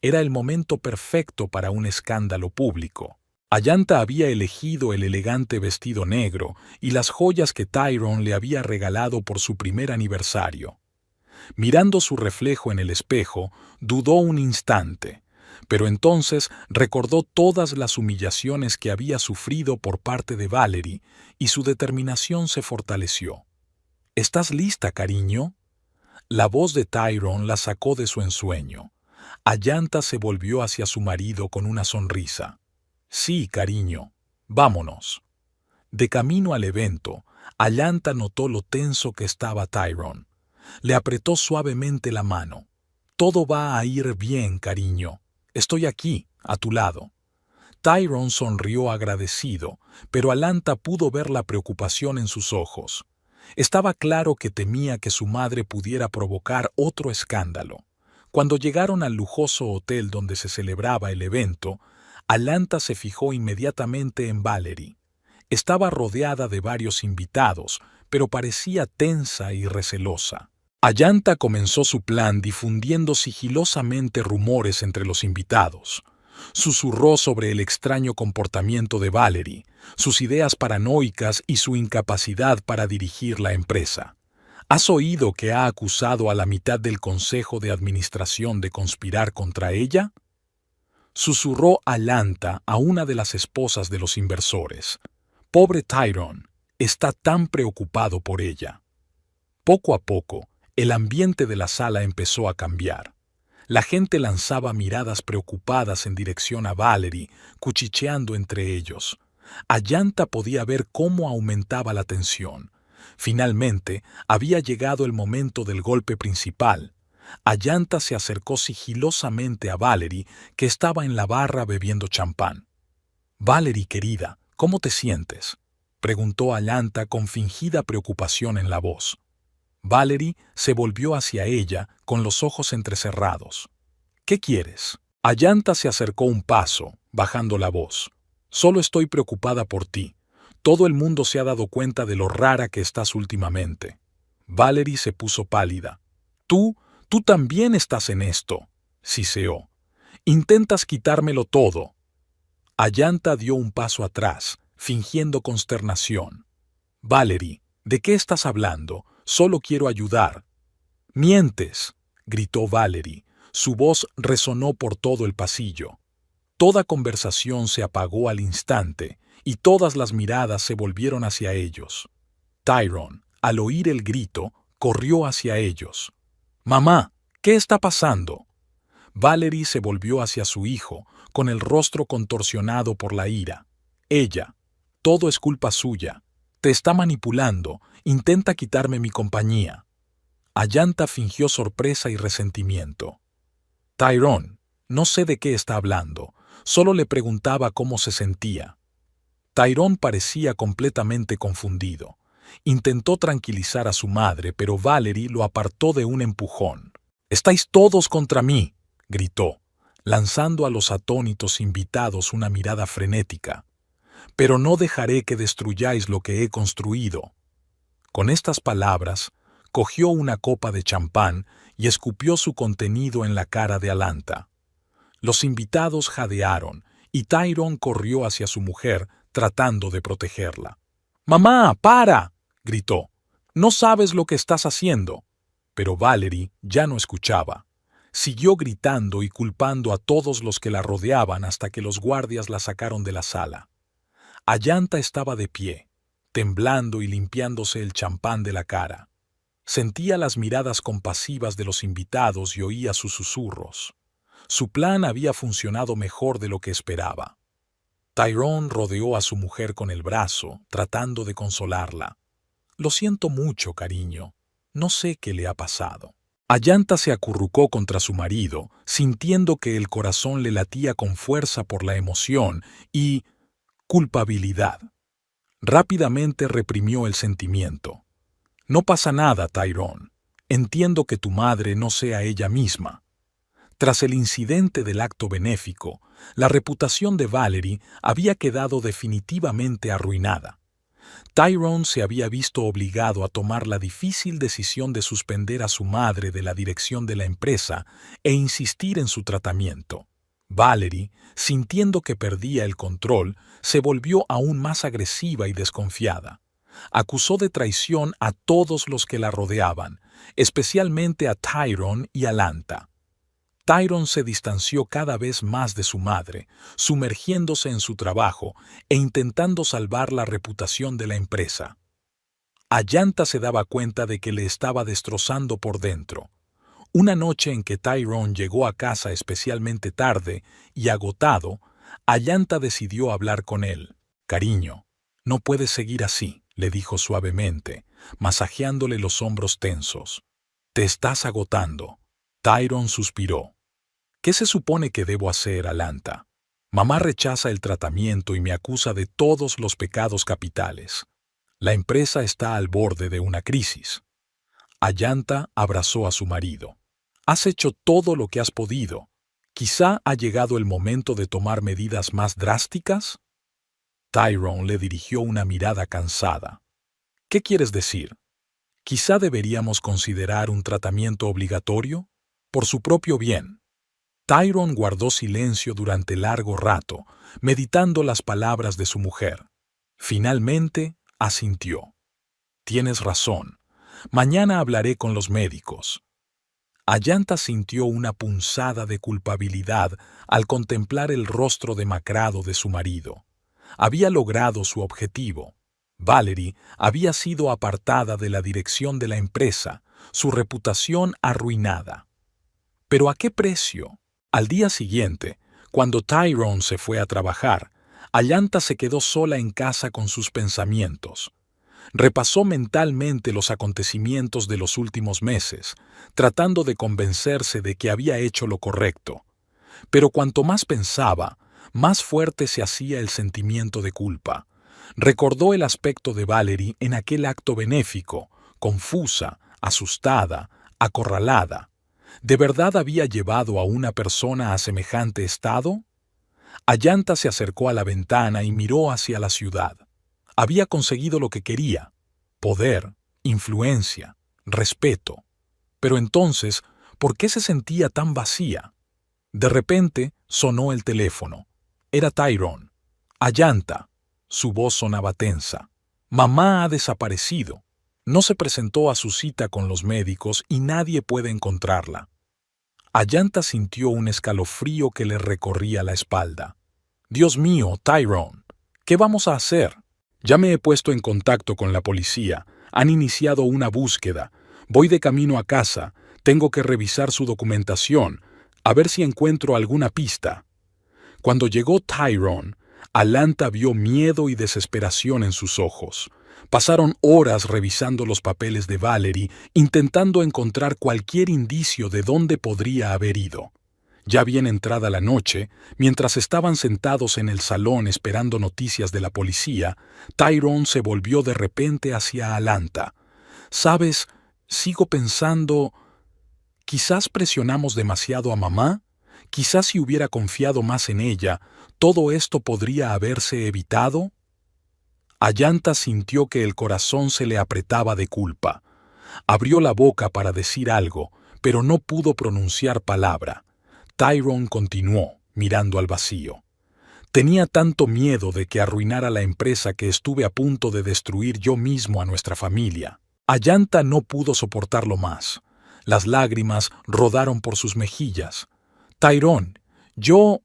Era el momento perfecto para un escándalo público. Ayanta había elegido el elegante vestido negro y las joyas que Tyrone le había regalado por su primer aniversario. Mirando su reflejo en el espejo, dudó un instante, pero entonces recordó todas las humillaciones que había sufrido por parte de Valerie y su determinación se fortaleció. «¿Estás lista, cariño?». La voz de Tyrone la sacó de su ensueño. Ayanta se volvió hacia su marido con una sonrisa. «Sí, cariño, vámonos». De camino al evento, Ayanta notó lo tenso que estaba Tyrone. Le apretó suavemente la mano. «Todo va a ir bien, cariño. Estoy aquí, a tu lado». Tyrone sonrió agradecido, pero Ayanta pudo ver la preocupación en sus ojos. Estaba claro que temía que su madre pudiera provocar otro escándalo. Cuando llegaron al lujoso hotel donde se celebraba el evento, Ayanta se fijó inmediatamente en Valerie. Estaba rodeada de varios invitados, pero parecía tensa y recelosa. Ayanta comenzó su plan difundiendo sigilosamente rumores entre los invitados. Susurró sobre el extraño comportamiento de Valerie, sus ideas paranoicas y su incapacidad para dirigir la empresa. ¿Has oído que ha acusado a la mitad del consejo de administración de conspirar contra ella?, susurró Ayanta a una de las esposas de los inversores. «Pobre Tyrone, está tan preocupado por ella». Poco a poco, el ambiente de la sala empezó a cambiar. La gente lanzaba miradas preocupadas en dirección a Valerie, cuchicheando entre ellos. Ayanta podía ver cómo aumentaba la tensión. Finalmente, había llegado el momento del golpe principal. Ayanta se acercó sigilosamente a Valerie, que estaba en la barra bebiendo champán. «Valerie, querida, ¿cómo te sientes?», preguntó Ayanta con fingida preocupación en la voz. Valerie se volvió hacia ella con los ojos entrecerrados. «¿Qué quieres?». Ayanta se acercó un paso, bajando la voz. «Solo estoy preocupada por ti. Todo el mundo se ha dado cuenta de lo rara que estás últimamente». Valerie se puso pálida. Tú también estás en esto», siseó. «Intentas quitármelo todo». Ayanta dio un paso atrás, fingiendo consternación. «Valerie, ¿de qué estás hablando? Solo quiero ayudar». «Mientes», gritó Valerie. Su voz resonó por todo el pasillo. Toda conversación se apagó al instante y todas las miradas se volvieron hacia ellos. Tyrone, al oír el grito, corrió hacia ellos. «Mamá, ¿qué está pasando?». Valerie se volvió hacia su hijo, con el rostro contorsionado por la ira. «Ella, todo es culpa suya. Te está manipulando, intenta quitarme mi compañía». Ayanta fingió sorpresa y resentimiento. «Tyrone, no sé de qué está hablando, solo le preguntaba cómo se sentía». Tyrone parecía completamente confundido. Intentó tranquilizar a su madre, pero Valerie lo apartó de un empujón. «Estáis todos contra mí», gritó, lanzando a los atónitos invitados una mirada frenética. «Pero no dejaré que destruyáis lo que he construido». Con estas palabras, cogió una copa de champán y escupió su contenido en la cara de Alanta. Los invitados jadearon y Tyrone corrió hacia su mujer tratando de protegerla. «¡Mamá, para!», gritó. «No sabes lo que estás haciendo». Pero Valerie ya no escuchaba. Siguió gritando y culpando a todos los que la rodeaban hasta que los guardias la sacaron de la sala. Ayanta estaba de pie, temblando y limpiándose el champán de la cara. Sentía las miradas compasivas de los invitados y oía sus susurros. Su plan había funcionado mejor de lo que esperaba. Tyrone rodeó a su mujer con el brazo, tratando de consolarla. «Lo siento mucho, cariño. No sé qué le ha pasado». Ayanta se acurrucó contra su marido, sintiendo que el corazón le latía con fuerza por la emoción y culpabilidad. Rápidamente reprimió el sentimiento. «No pasa nada, Tyrone. Entiendo que tu madre no sea ella misma». Tras el incidente del acto benéfico, la reputación de Valerie había quedado definitivamente arruinada. Tyrone se había visto obligado a tomar la difícil decisión de suspender a su madre de la dirección de la empresa e insistir en su tratamiento. Valerie, sintiendo que perdía el control, se volvió aún más agresiva y desconfiada. Acusó de traición a todos los que la rodeaban, especialmente a Tyrone y Alanta. Tyrone se distanció cada vez más de su madre, sumergiéndose en su trabajo e intentando salvar la reputación de la empresa. Ayanta se daba cuenta de que le estaba destrozando por dentro. Una noche en que Tyrone llegó a casa especialmente tarde y agotado, Ayanta decidió hablar con él. «Cariño, no puedes seguir así», le dijo suavemente, masajeándole los hombros tensos. «Te estás agotando». Tyrone suspiró. «¿Qué se supone que debo hacer, Alanta? Mamá rechaza el tratamiento y me acusa de todos los pecados capitales. La empresa está al borde de una crisis». Ayanta abrazó a su marido. «Has hecho todo lo que has podido. Quizá ha llegado el momento de tomar medidas más drásticas». Tyrone le dirigió una mirada cansada. «¿Qué quieres decir? ¿Quizá deberíamos considerar un tratamiento obligatorio? Por su propio bien». Tyrone guardó silencio durante largo rato, meditando las palabras de su mujer. Finalmente, asintió. «Tienes razón. Mañana hablaré con los médicos». Ayanta sintió una punzada de culpabilidad al contemplar el rostro demacrado de su marido. Había logrado su objetivo. Valerie había sido apartada de la dirección de la empresa, su reputación arruinada. ¿Pero a qué precio? Al día siguiente, cuando Tyrone se fue a trabajar, Ayanta se quedó sola en casa con sus pensamientos. Repasó mentalmente los acontecimientos de los últimos meses, tratando de convencerse de que había hecho lo correcto. Pero cuanto más pensaba, más fuerte se hacía el sentimiento de culpa. Recordó el aspecto de Valerie en aquel acto benéfico, confusa, asustada, acorralada. ¿De verdad había llevado a una persona a semejante estado? Ayanta se acercó a la ventana y miró hacia la ciudad. Había conseguido lo que quería: poder, influencia, respeto. Pero entonces, ¿por qué se sentía tan vacía? De repente, sonó el teléfono. Era Tyrone. «Ayanta». Su voz sonaba tensa. «Mamá ha desaparecido. No se presentó a su cita con los médicos y nadie puede encontrarla». Ayanta sintió un escalofrío que le recorría la espalda. «Dios mío, Tyrone, ¿qué vamos a hacer?» «Ya me he puesto en contacto con la policía. Han iniciado una búsqueda. Voy de camino a casa. Tengo que revisar su documentación, a ver si encuentro alguna pista». Cuando llegó Tyrone, Alanta vio miedo y desesperación en sus ojos. Pasaron horas revisando los papeles de Valerie, intentando encontrar cualquier indicio de dónde podría haber ido. Ya bien entrada la noche, mientras estaban sentados en el salón esperando noticias de la policía, Tyrone se volvió de repente hacia Alanta. «¿Sabes? Sigo pensando... ¿Quizás presionamos demasiado a mamá? Quizás si hubiera confiado más en ella, todo esto podría haberse evitado». Ayanta sintió que el corazón se le apretaba de culpa. Abrió la boca para decir algo, pero no pudo pronunciar palabra. Tyrone continuó, mirando al vacío. Tenía tanto miedo de que arruinara la empresa que estuve a punto de destruir yo mismo a nuestra familia. Ayanta no pudo soportarlo más. Las lágrimas rodaron por sus mejillas. Tyrone, yo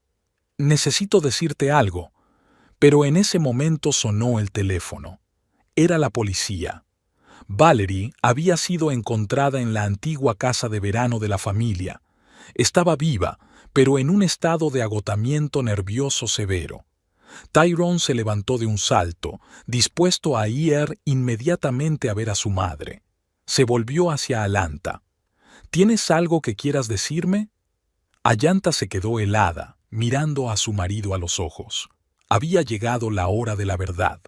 necesito decirte algo. Pero en ese momento sonó el teléfono. Era la policía. Valerie había sido encontrada en la antigua casa de verano de la familia. Estaba viva, pero en un estado de agotamiento nervioso severo. Tyrone se levantó de un salto, dispuesto a ir inmediatamente a ver a su madre. Se volvió hacia Alanta. ¿Tienes algo que quieras decirme? Ayanta se quedó helada, mirando a su marido a los ojos. Había llegado la hora de la verdad.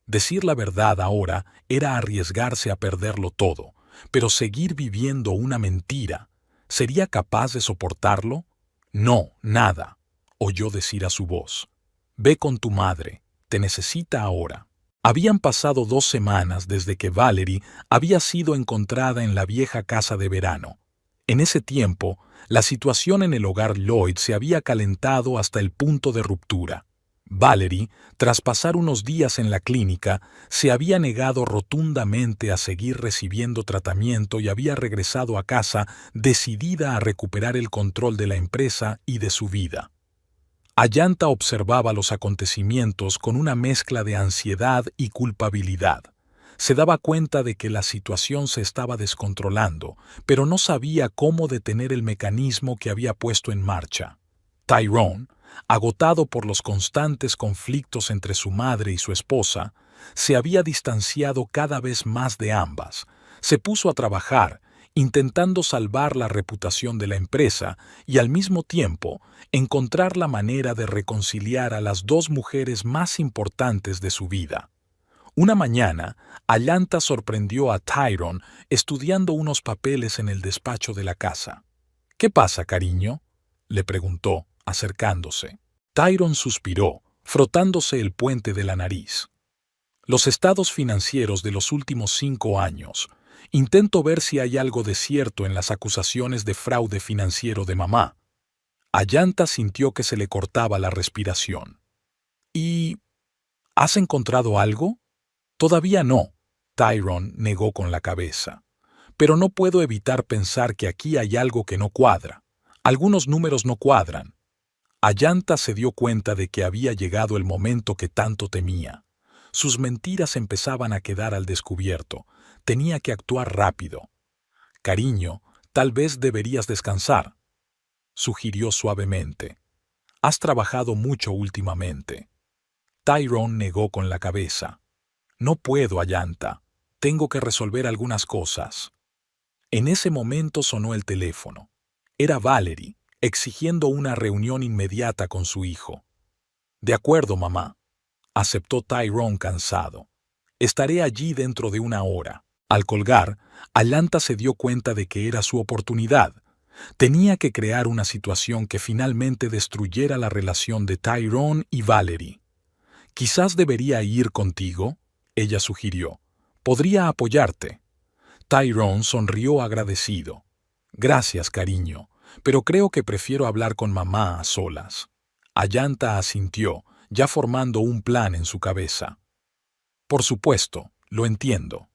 Decir la verdad ahora era arriesgarse a perderlo todo, pero seguir viviendo una mentira. ¿Sería capaz de soportarlo? No, nada, oyó decir a su voz. Ve con tu madre, te necesita ahora. Habían pasado 2 semanas desde que Valerie había sido encontrada en la vieja casa de verano. En ese tiempo, la situación en el hogar Lloyd se había calentado hasta el punto de ruptura. Valerie, tras pasar unos días en la clínica, se había negado rotundamente a seguir recibiendo tratamiento y había regresado a casa decidida a recuperar el control de la empresa y de su vida. Ayanta observaba los acontecimientos con una mezcla de ansiedad y culpabilidad. Se daba cuenta de que la situación se estaba descontrolando, pero no sabía cómo detener el mecanismo que había puesto en marcha. Tyrone, agotado por los constantes conflictos entre su madre y su esposa, se había distanciado cada vez más de ambas. Se puso a trabajar, intentando salvar la reputación de la empresa y al mismo tiempo encontrar la manera de reconciliar a las 2 mujeres más importantes de su vida. Una mañana, Ayanta sorprendió a Tyrone estudiando unos papeles en el despacho de la casa. «¿Qué pasa, cariño?», le preguntó, acercándose. Tyrone suspiró, frotándose el puente de la nariz. «Los estados financieros de los últimos 5 años. Intento ver si hay algo de cierto en las acusaciones de fraude financiero de mamá». Ayanta sintió que se le cortaba la respiración. «¿Y has encontrado algo?». «Todavía no», Tyrone negó con la cabeza. «Pero no puedo evitar pensar que aquí hay algo que no cuadra. Algunos números no cuadran». Ayanta se dio cuenta de que había llegado el momento que tanto temía. Sus mentiras empezaban a quedar al descubierto. Tenía que actuar rápido. «Cariño, tal vez deberías descansar», sugirió suavemente. «Has trabajado mucho últimamente». Tyrone negó con la cabeza. «No puedo, Ayanta. Tengo que resolver algunas cosas». En ese momento sonó el teléfono. Era Valerie, exigiendo una reunión inmediata con su hijo. «De acuerdo, mamá», aceptó Tyrone cansado. «Estaré allí dentro de 1 hora». Al colgar, Ayanta se dio cuenta de que era su oportunidad. Tenía que crear una situación que finalmente destruyera la relación de Tyrone y Valerie. «Quizás debería ir contigo», ella sugirió. «Podría apoyarte». Tyrone sonrió agradecido. «Gracias, cariño, pero creo que prefiero hablar con mamá a solas». Ayanta asintió, ya formando un plan en su cabeza. «Por supuesto, lo entiendo».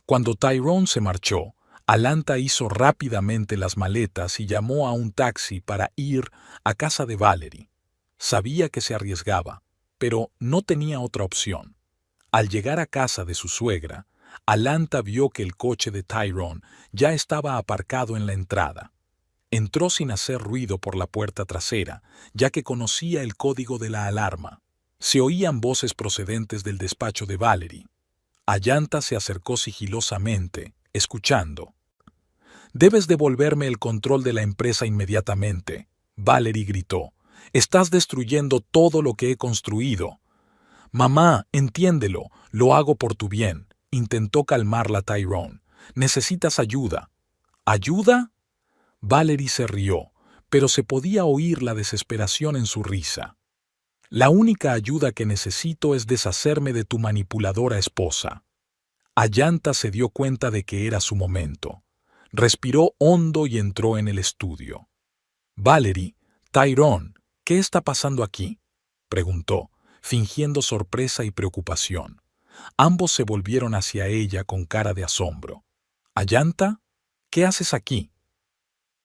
Cuando Tyrone se marchó, Ayanta hizo rápidamente las maletas y llamó a un taxi para ir a casa de Valerie. Sabía que se arriesgaba, pero no tenía otra opción. Al llegar a casa de su suegra, Ayanta vio que el coche de Tyrone ya estaba aparcado en la entrada. Entró sin hacer ruido por la puerta trasera, ya que conocía el código de la alarma. Se oían voces procedentes del despacho de Valerie. Ayanta se acercó sigilosamente, escuchando. «Debes devolverme el control de la empresa inmediatamente», Valerie gritó. «Estás destruyendo todo lo que he construido». «Mamá, entiéndelo, lo hago por tu bien», intentó calmarla Tyrone. «Necesitas ayuda». «¿Ayuda?». Valerie se rió, pero se podía oír la desesperación en su risa. La única ayuda que necesito es deshacerme de tu manipuladora esposa. Ayanta se dio cuenta de que era su momento. Respiró hondo y entró en el estudio. Valerie, Tyrone, ¿qué está pasando aquí?, preguntó, fingiendo sorpresa y preocupación. Ambos se volvieron hacia ella con cara de asombro. «¿Ayanta? ¿Qué haces aquí?».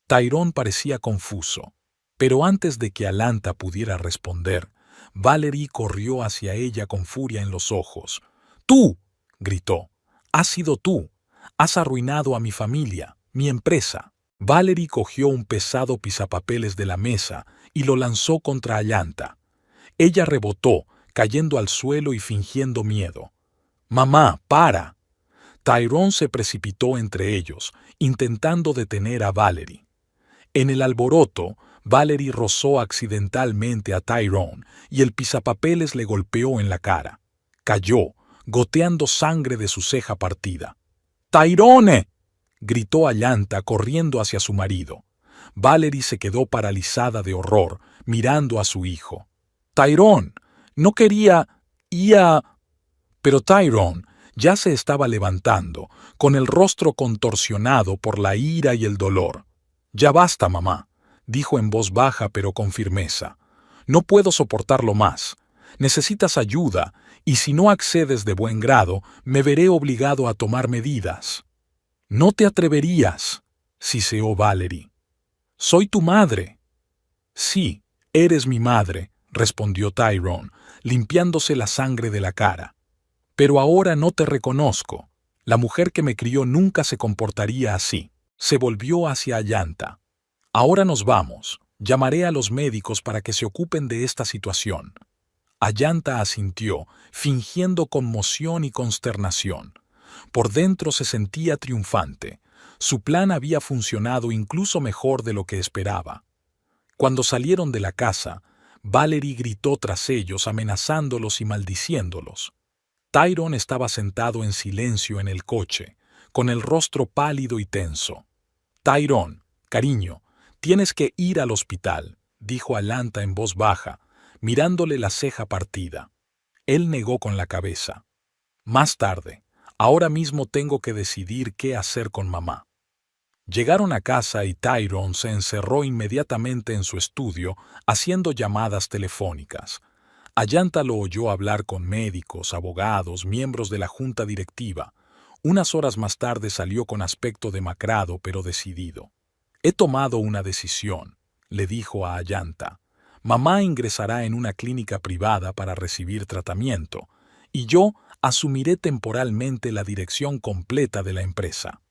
Tyrone parecía confuso, pero antes de que Ayanta pudiera responder, Valerie corrió hacia ella con furia en los ojos. «¡Tú!», gritó. «¡Has sido tú! Has arruinado a mi familia, mi empresa». Valerie cogió un pesado pisapapeles de la mesa y lo lanzó contra Ayanta. Ella rebotó, cayendo al suelo y fingiendo miedo. «¡Mamá, para!». Tyrone se precipitó entre ellos, intentando detener a Valerie. En el alboroto, Valerie rozó accidentalmente a Tyrone y el pisapapeles le golpeó en la cara. Cayó, goteando sangre de su ceja partida. «¡Tyrone!», gritó Ayanta corriendo hacia su marido. Valerie se quedó paralizada de horror, mirando a su hijo. «Tyrone, no quería... Pero Tyrone ya se estaba levantando, con el rostro contorsionado por la ira y el dolor. «Ya basta, mamá», dijo en voz baja pero con firmeza. «No puedo soportarlo más. Necesitas ayuda, y si no accedes de buen grado, me veré obligado a tomar medidas». «No te atreverías», siseó Valerie. «Soy tu madre». «Sí, eres mi madre», respondió Tyrone, limpiándose la sangre de la cara. «Pero ahora no te reconozco. La mujer que me crió nunca se comportaría así». Se volvió hacia Ayanta. «Ahora nos vamos. Llamaré a los médicos para que se ocupen de esta situación». Ayanta asintió, fingiendo conmoción y consternación. Por dentro se sentía triunfante. Su plan había funcionado incluso mejor de lo que esperaba. Cuando salieron de la casa, Valerie gritó tras ellos amenazándolos y maldiciéndolos. Tyrone estaba sentado en silencio en el coche, con el rostro pálido y tenso. «Tyrone, cariño, tienes que ir al hospital», dijo Ayanta en voz baja, mirándole la ceja partida. Él negó con la cabeza. «Más tarde. Ahora mismo tengo que decidir qué hacer con mamá». Llegaron a casa y Tyrone se encerró inmediatamente en su estudio haciendo llamadas telefónicas. Ayanta lo oyó hablar con médicos, abogados, miembros de la junta directiva. Unas horas más tarde salió con aspecto demacrado pero decidido. «He tomado una decisión», le dijo a Ayanta. «Mamá ingresará en una clínica privada para recibir tratamiento, y yo asumiré temporalmente la dirección completa de la empresa».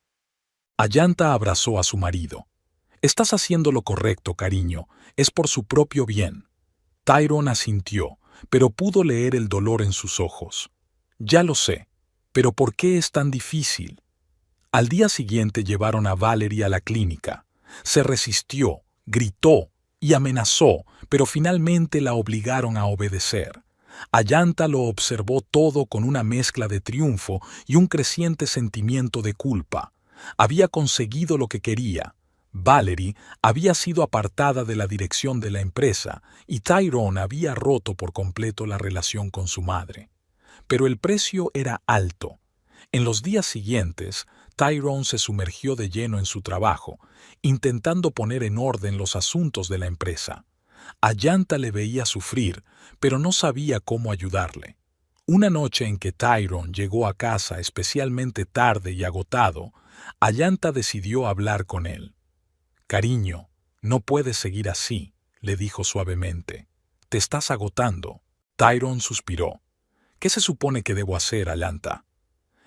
Ayanta abrazó a su marido. «Estás haciendo lo correcto, cariño. Es por su propio bien». Tyrone asintió, pero pudo leer el dolor en sus ojos. «Ya lo sé, pero ¿por qué es tan difícil?». Al día siguiente llevaron a Valerie a la clínica. Se resistió, gritó y amenazó, pero finalmente la obligaron a obedecer. Ayanta lo observó todo con una mezcla de triunfo y un creciente sentimiento de culpa. Había conseguido lo que quería. Valerie había sido apartada de la dirección de la empresa y Tyrone había roto por completo la relación con su madre. Pero el precio era alto. En los días siguientes, Tyrone se sumergió de lleno en su trabajo, intentando poner en orden los asuntos de la empresa. Ayanta le veía sufrir, pero no sabía cómo ayudarle. Una noche en que Tyrone llegó a casa especialmente tarde y agotado, Ayanta decidió hablar con él. «Cariño, no puedes seguir así», le dijo suavemente. «Te estás agotando». Tyrone suspiró. «¿Qué se supone que debo hacer, Ayanta?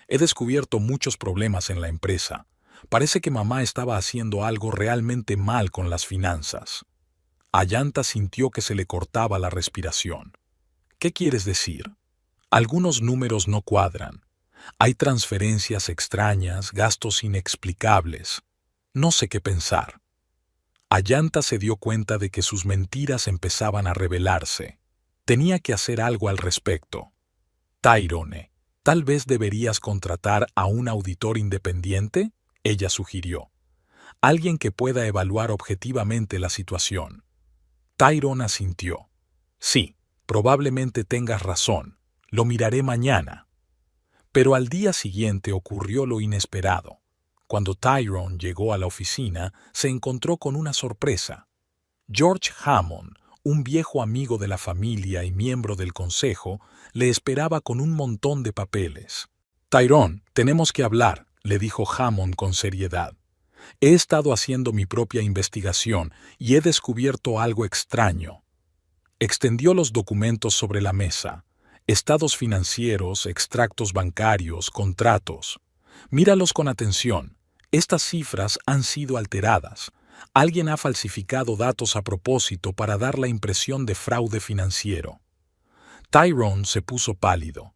He descubierto muchos problemas en la empresa. Parece que mamá estaba haciendo algo realmente mal con las finanzas». Ayanta sintió que se le cortaba la respiración. «¿Qué quieres decir?». «Algunos números no cuadran. Hay transferencias extrañas, gastos inexplicables. No sé qué pensar». Ayanta se dio cuenta de que sus mentiras empezaban a revelarse. Tenía que hacer algo al respecto. «Tyrone, tal vez deberías contratar a un auditor independiente», ella sugirió. «Alguien que pueda evaluar objetivamente la situación». Tyrone asintió. «Sí, Probablemente tengas razón. Lo miraré mañana. Pero al día siguiente ocurrió lo inesperado. Cuando Tyrone llegó a la oficina, se encontró con una sorpresa. George Hammond, un viejo amigo de la familia y miembro del consejo, le esperaba con un montón de papeles. «Tyrone, tenemos que hablar», le dijo Hammond con seriedad. «He estado haciendo mi propia investigación y he descubierto algo extraño». Extendió los documentos sobre la mesa. Estados financieros, extractos bancarios, contratos. Míralos con atención. Estas cifras han sido alteradas. Alguien ha falsificado datos a propósito para dar la impresión de fraude financiero. Tyrone se puso pálido.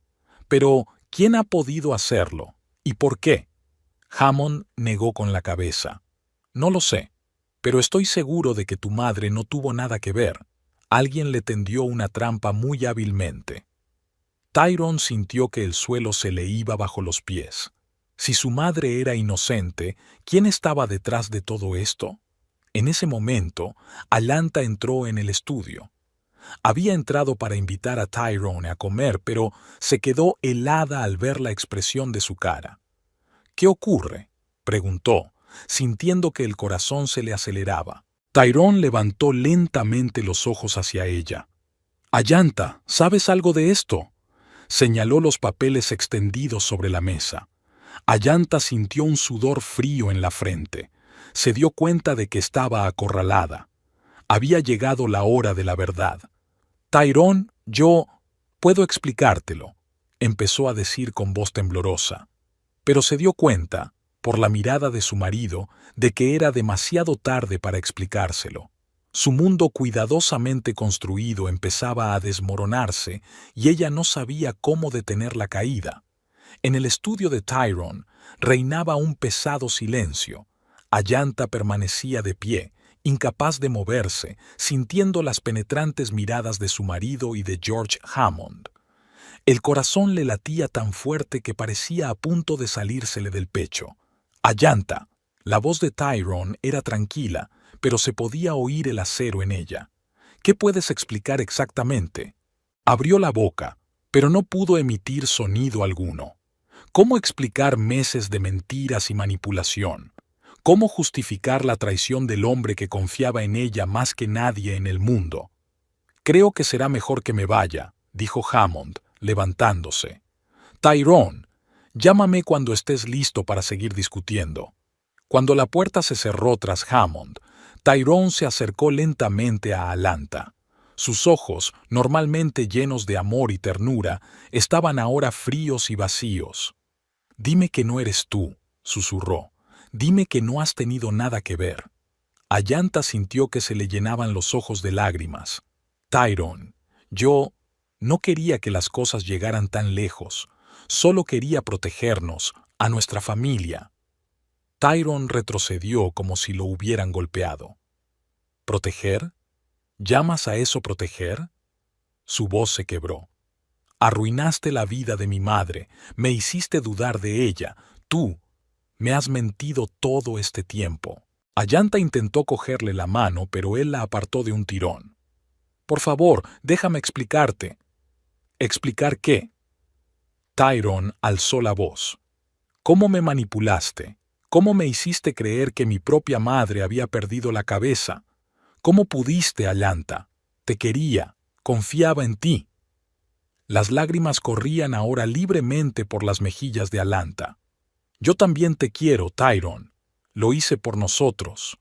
Pero, ¿quién ha podido hacerlo? ¿Y por qué? Hammond negó con la cabeza. No lo sé, pero estoy seguro de que tu madre no tuvo nada que ver. Alguien le tendió una trampa muy hábilmente. Tyrone sintió que el suelo se le iba bajo los pies. Si su madre era inocente, ¿quién estaba detrás de todo esto? En ese momento, Atlanta entró en el estudio. Había entrado para invitar a Tyrone a comer, pero se quedó helada al ver la expresión de su cara. «¿Qué ocurre?», preguntó, sintiendo que el corazón se le aceleraba. Tyrone levantó lentamente los ojos hacia ella. «Atlanta, ¿sabes algo de esto?», señaló los papeles extendidos sobre la mesa. Atlanta sintió un sudor frío en la frente. Se dio cuenta de que estaba acorralada. Había llegado la hora de la verdad. «Tyrone, yo puedo explicártelo», empezó a decir con voz temblorosa. Pero se dio cuenta, por la mirada de su marido, de que era demasiado tarde para explicárselo. Su mundo cuidadosamente construido empezaba a desmoronarse y ella no sabía cómo detener la caída. En el estudio de Tyrone reinaba un pesado silencio. Atlanta permanecía de pie, incapaz de moverse, sintiendo las penetrantes miradas de su marido y de George Hammond. El corazón le latía tan fuerte que parecía a punto de salírsele del pecho. «Atlanta». La voz de Tyrone era tranquila, pero se podía oír el acero en ella. «¿Qué puedes explicar exactamente?». Abrió la boca, pero no pudo emitir sonido alguno. ¿Cómo explicar meses de mentiras y manipulación? ¿Cómo justificar la traición del hombre que confiaba en ella más que nadie en el mundo? «Creo que será mejor que me vaya», dijo Hammond, levantándose. «Tyrone, llámame cuando estés listo para seguir discutiendo». Cuando la puerta se cerró tras Hammond, Tyrone se acercó lentamente a Atlanta. Sus ojos, normalmente llenos de amor y ternura, estaban ahora fríos y vacíos. «Dime que no eres tú», susurró. «Dime que no has tenido nada que ver». Atlanta sintió que se le llenaban los ojos de lágrimas. «Tyrone, yo no quería que las cosas llegaran tan lejos. Solo quería protegernos, a nuestra familia». Tyrone retrocedió como si lo hubieran golpeado. «¿Proteger? ¿Llamas a eso proteger?». Su voz se quebró. «Arruinaste la vida de mi madre, me hiciste dudar de ella. Tú me has mentido todo este tiempo». Atlanta intentó cogerle la mano, pero él la apartó de un tirón. «Por favor, déjame explicarte». «¿Explicar qué?». Tyrone alzó la voz. «¿Cómo me manipulaste? ¿Cómo me hiciste creer que mi propia madre había perdido la cabeza? ¿Cómo pudiste, Atlanta? Te quería, confiaba en ti». Las lágrimas corrían ahora libremente por las mejillas de Atlanta. «Yo también te quiero, Tyrone. Lo hice por nosotros».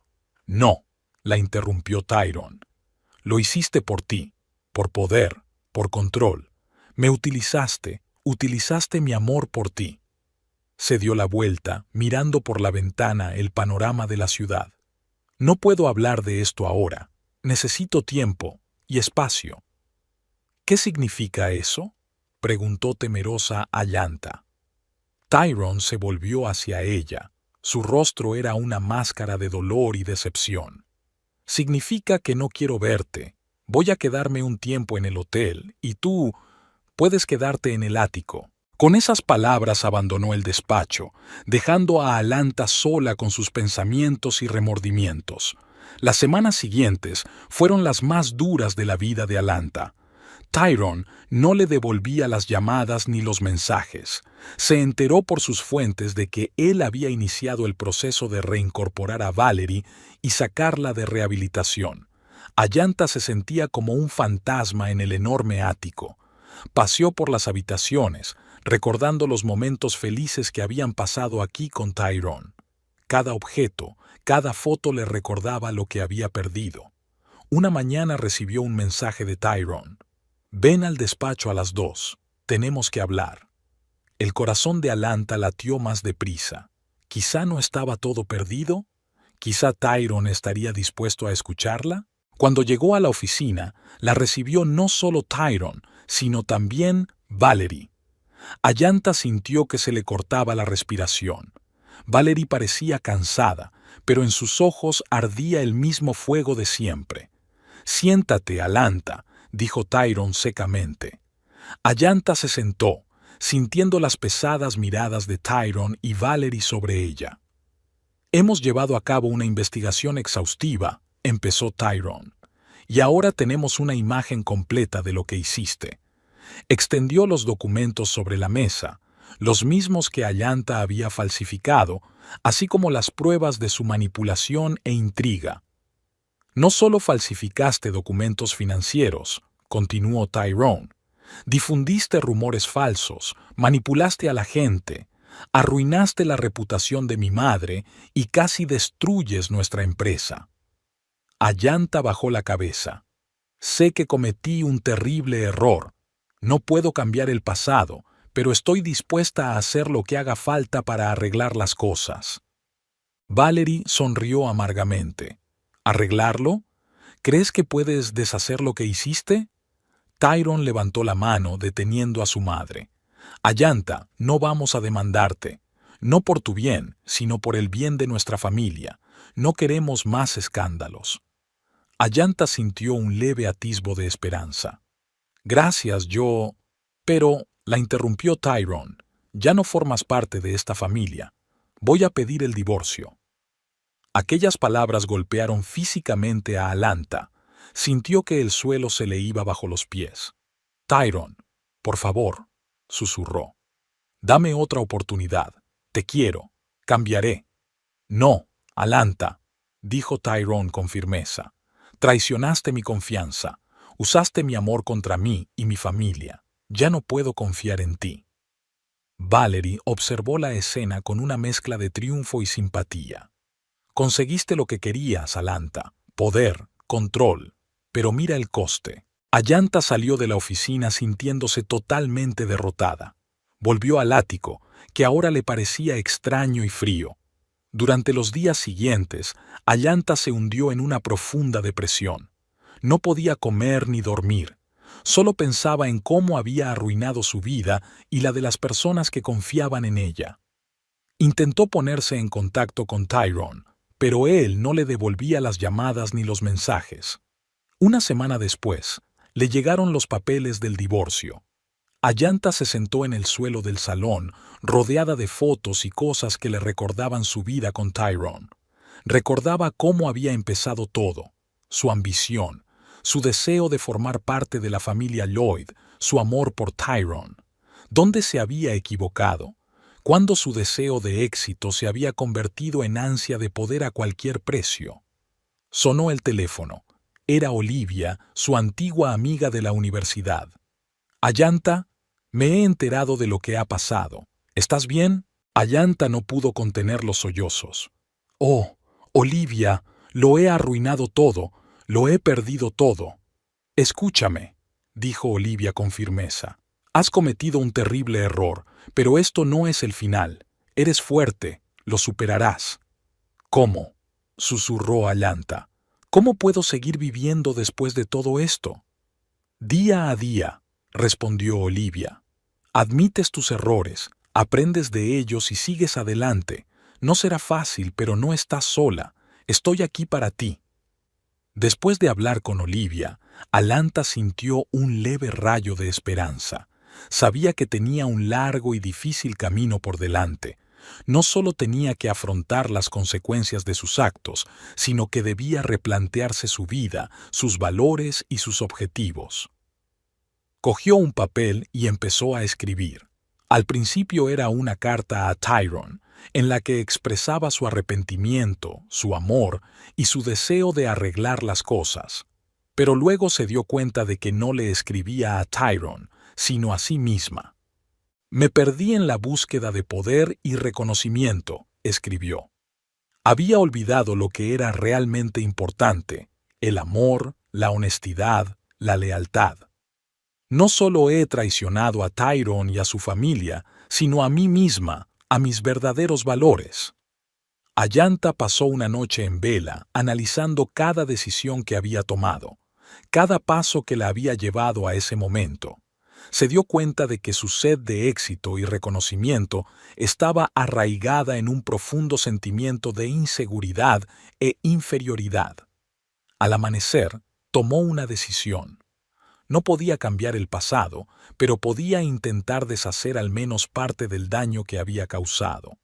«No», la interrumpió Tyrone. «Lo hiciste por ti, por poder, por control. Me utilizaste mi amor por ti». Se dio la vuelta, mirando por la ventana el panorama de la ciudad. «No puedo hablar de esto ahora. Necesito tiempo y espacio». «¿Qué significa eso?», preguntó temerosa Atlanta. Tyrone se volvió hacia ella. Su rostro era una máscara de dolor y decepción. «Significa que no quiero verte. Voy a quedarme un tiempo en el hotel y tú puedes quedarte en el ático». Con esas palabras abandonó el despacho, dejando a Atlanta sola con sus pensamientos y remordimientos. Las semanas siguientes fueron las más duras de la vida de Atlanta. Tyrone no le devolvía las llamadas ni los mensajes. Se enteró por sus fuentes de que él había iniciado el proceso de reincorporar a Valerie y sacarla de rehabilitación. Ayanta se sentía como un fantasma en el enorme ático. Paseó por las habitaciones, recordando los momentos felices que habían pasado aquí con Tyrone. Cada objeto, cada foto le recordaba lo que había perdido. Una mañana recibió un mensaje de Tyrone. «Ven al despacho a las 2. Tenemos que hablar». El corazón de Alanta latió más deprisa. ¿Quizá no estaba todo perdido? ¿Quizá Tyrone estaría dispuesto a escucharla? Cuando llegó a la oficina, la recibió no solo Tyrone, sino también Valerie. Ayanta sintió que se le cortaba la respiración. Valerie parecía cansada, pero en sus ojos ardía el mismo fuego de siempre. «Siéntate, Alanta», dijo Tyrone secamente. Ayanta se sentó, sintiendo las pesadas miradas de Tyrone y Valerie sobre ella. «Hemos llevado a cabo una investigación exhaustiva», empezó Tyrone, «y ahora tenemos una imagen completa de lo que hiciste». Extendió los documentos sobre la mesa, los mismos que Ayanta había falsificado, así como las pruebas de su manipulación e intriga. «No solo falsificaste documentos financieros», continuó Tyrone, «difundiste rumores falsos, manipulaste a la gente, arruinaste la reputación de mi madre y casi destruyes nuestra empresa». Ayanta bajó la cabeza. «Sé que cometí un terrible error. No puedo cambiar el pasado, pero estoy dispuesta a hacer lo que haga falta para arreglar las cosas». Valerie sonrió amargamente. «¿Arreglarlo? ¿Crees que puedes deshacer lo que hiciste?» Tyrone levantó la mano, deteniendo a su madre. «Ayanta, no vamos a demandarte. No por tu bien, sino por el bien de nuestra familia. No queremos más escándalos». Ayanta sintió un leve atisbo de esperanza. «Gracias, yo...» «Pero», la interrumpió Tyrone, «ya no formas parte de esta familia. Voy a pedir el divorcio». Aquellas palabras golpearon físicamente a Alanta. Sintió que el suelo se le iba bajo los pies. «Tyrone, por favor», susurró. «Dame otra oportunidad. Te quiero. Cambiaré». «No, Alanta», dijo Tyrone con firmeza. «Traicionaste mi confianza. Usaste mi amor contra mí y mi familia. Ya no puedo confiar en ti». Valerie observó la escena con una mezcla de triunfo y simpatía. «Conseguiste lo que querías, Alanta. Poder, control. Pero mira el coste». Ayanta salió de la oficina sintiéndose totalmente derrotada. Volvió al ático, que ahora le parecía extraño y frío. Durante los días siguientes, Ayanta se hundió en una profunda depresión. No podía comer ni dormir. Solo pensaba en cómo había arruinado su vida y la de las personas que confiaban en ella. Intentó ponerse en contacto con Tyrone, pero él no le devolvía las llamadas ni los mensajes. Una semana después, le llegaron los papeles del divorcio. Ayanta se sentó en el suelo del salón, rodeada de fotos y cosas que le recordaban su vida con Tyrone. Recordaba cómo había empezado todo, su ambición, su deseo de formar parte de la familia Lloyd, su amor por Tyrone. ¿Dónde se había equivocado? ¿Cuándo su deseo de éxito se había convertido en ansia de poder a cualquier precio? Sonó el teléfono. Era Olivia, su antigua amiga de la universidad. «Ayanta, me he enterado de lo que ha pasado. ¿Estás bien?» Ayanta no pudo contener los sollozos. «Oh, Olivia, lo he arruinado todo, lo he perdido todo». «Escúchame», dijo Olivia con firmeza. «Has cometido un terrible error, pero esto no es el final. Eres fuerte, lo superarás». «¿Cómo?», susurró Ayanta. «¿Cómo puedo seguir viviendo después de todo esto?» «Día a día», respondió Olivia. «Admites tus errores, aprendes de ellos y sigues adelante. No será fácil, pero no estás sola. Estoy aquí para ti». Después de hablar con Olivia, Alanta sintió un leve rayo de esperanza. Sabía que tenía un largo y difícil camino por delante. No solo tenía que afrontar las consecuencias de sus actos, sino que debía replantearse su vida, sus valores y sus objetivos. Cogió un papel y empezó a escribir. Al principio era una carta a Tyrone, en la que expresaba su arrepentimiento, su amor y su deseo de arreglar las cosas. Pero luego se dio cuenta de que no le escribía a Tyrone, sino a sí misma. «Me perdí en la búsqueda de poder y reconocimiento», escribió. Había olvidado lo que era realmente importante: el amor, la honestidad, la lealtad. No solo he traicionado a Tyrone y a su familia, sino a mí misma, a mis verdaderos valores. Ayanta pasó una noche en vela, analizando cada decisión que había tomado, cada paso que la había llevado a ese momento. Se dio cuenta de que su sed de éxito y reconocimiento estaba arraigada en un profundo sentimiento de inseguridad e inferioridad. Al amanecer, tomó una decisión. No podía cambiar el pasado, pero podía intentar deshacer al menos parte del daño que había causado.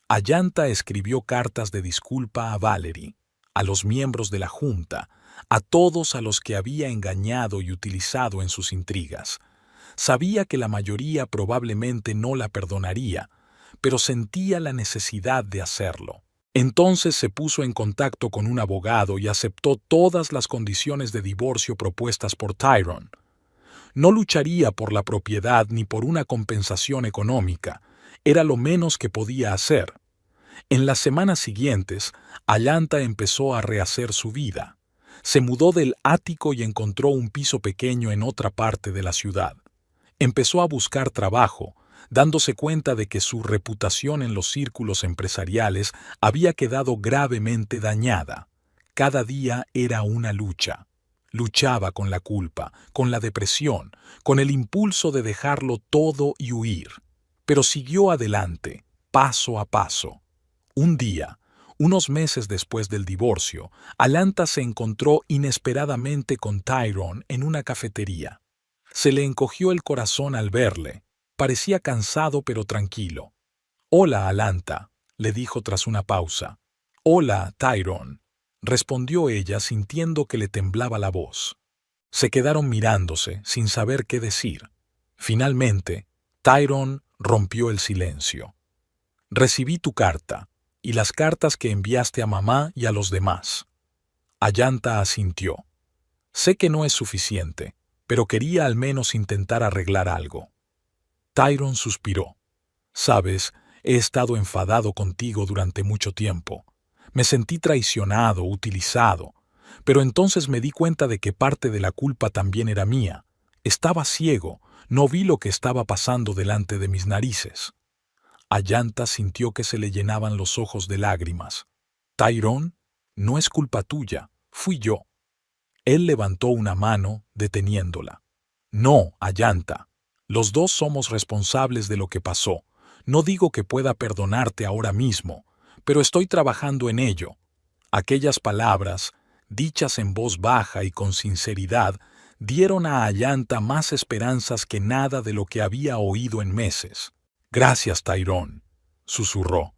Ayanta escribió cartas de disculpa a Valerie, a los miembros de la Junta, a todos a los que había engañado y utilizado en sus intrigas. Sabía que la mayoría probablemente no la perdonaría, pero sentía la necesidad de hacerlo. Entonces se puso en contacto con un abogado y aceptó todas las condiciones de divorcio propuestas por Tyrone. No lucharía por la propiedad ni por una compensación económica, era lo menos que podía hacer. En las semanas siguientes, Ayanta empezó a rehacer su vida. Se mudó del ático y encontró un piso pequeño en otra parte de la ciudad. Empezó a buscar trabajo, dándose cuenta de que su reputación en los círculos empresariales había quedado gravemente dañada. Cada día era una lucha. Luchaba con la culpa, con la depresión, con el impulso de dejarlo todo y huir. Pero siguió adelante, paso a paso. Un día, unos meses después del divorcio, Ayanta se encontró inesperadamente con Tyrone en una cafetería. Se le encogió el corazón al verle. Parecía cansado pero tranquilo. «Hola, Ayanta», le dijo tras una pausa. «Hola, Tyrone», respondió ella sintiendo que le temblaba la voz. Se quedaron mirándose, sin saber qué decir. Finalmente, Tyrone rompió el silencio. «Recibí tu carta, y las cartas que enviaste a mamá y a los demás». Ayanta asintió. «Sé que no es suficiente, pero quería al menos intentar arreglar algo». Tyrone suspiró. «Sabes, he estado enfadado contigo durante mucho tiempo. Me sentí traicionado, utilizado, pero entonces me di cuenta de que parte de la culpa también era mía. Estaba ciego, no vi lo que estaba pasando delante de mis narices». Ayanta sintió que se le llenaban los ojos de lágrimas. «Tyrone, no es culpa tuya, fui yo». Él levantó una mano, deteniéndola. «No, Ayanta. Los dos somos responsables de lo que pasó. No digo que pueda perdonarte ahora mismo, pero estoy trabajando en ello». Aquellas palabras, dichas en voz baja y con sinceridad, dieron a Ayanta más esperanzas que nada de lo que había oído en meses. «Gracias, Tyrone», susurró.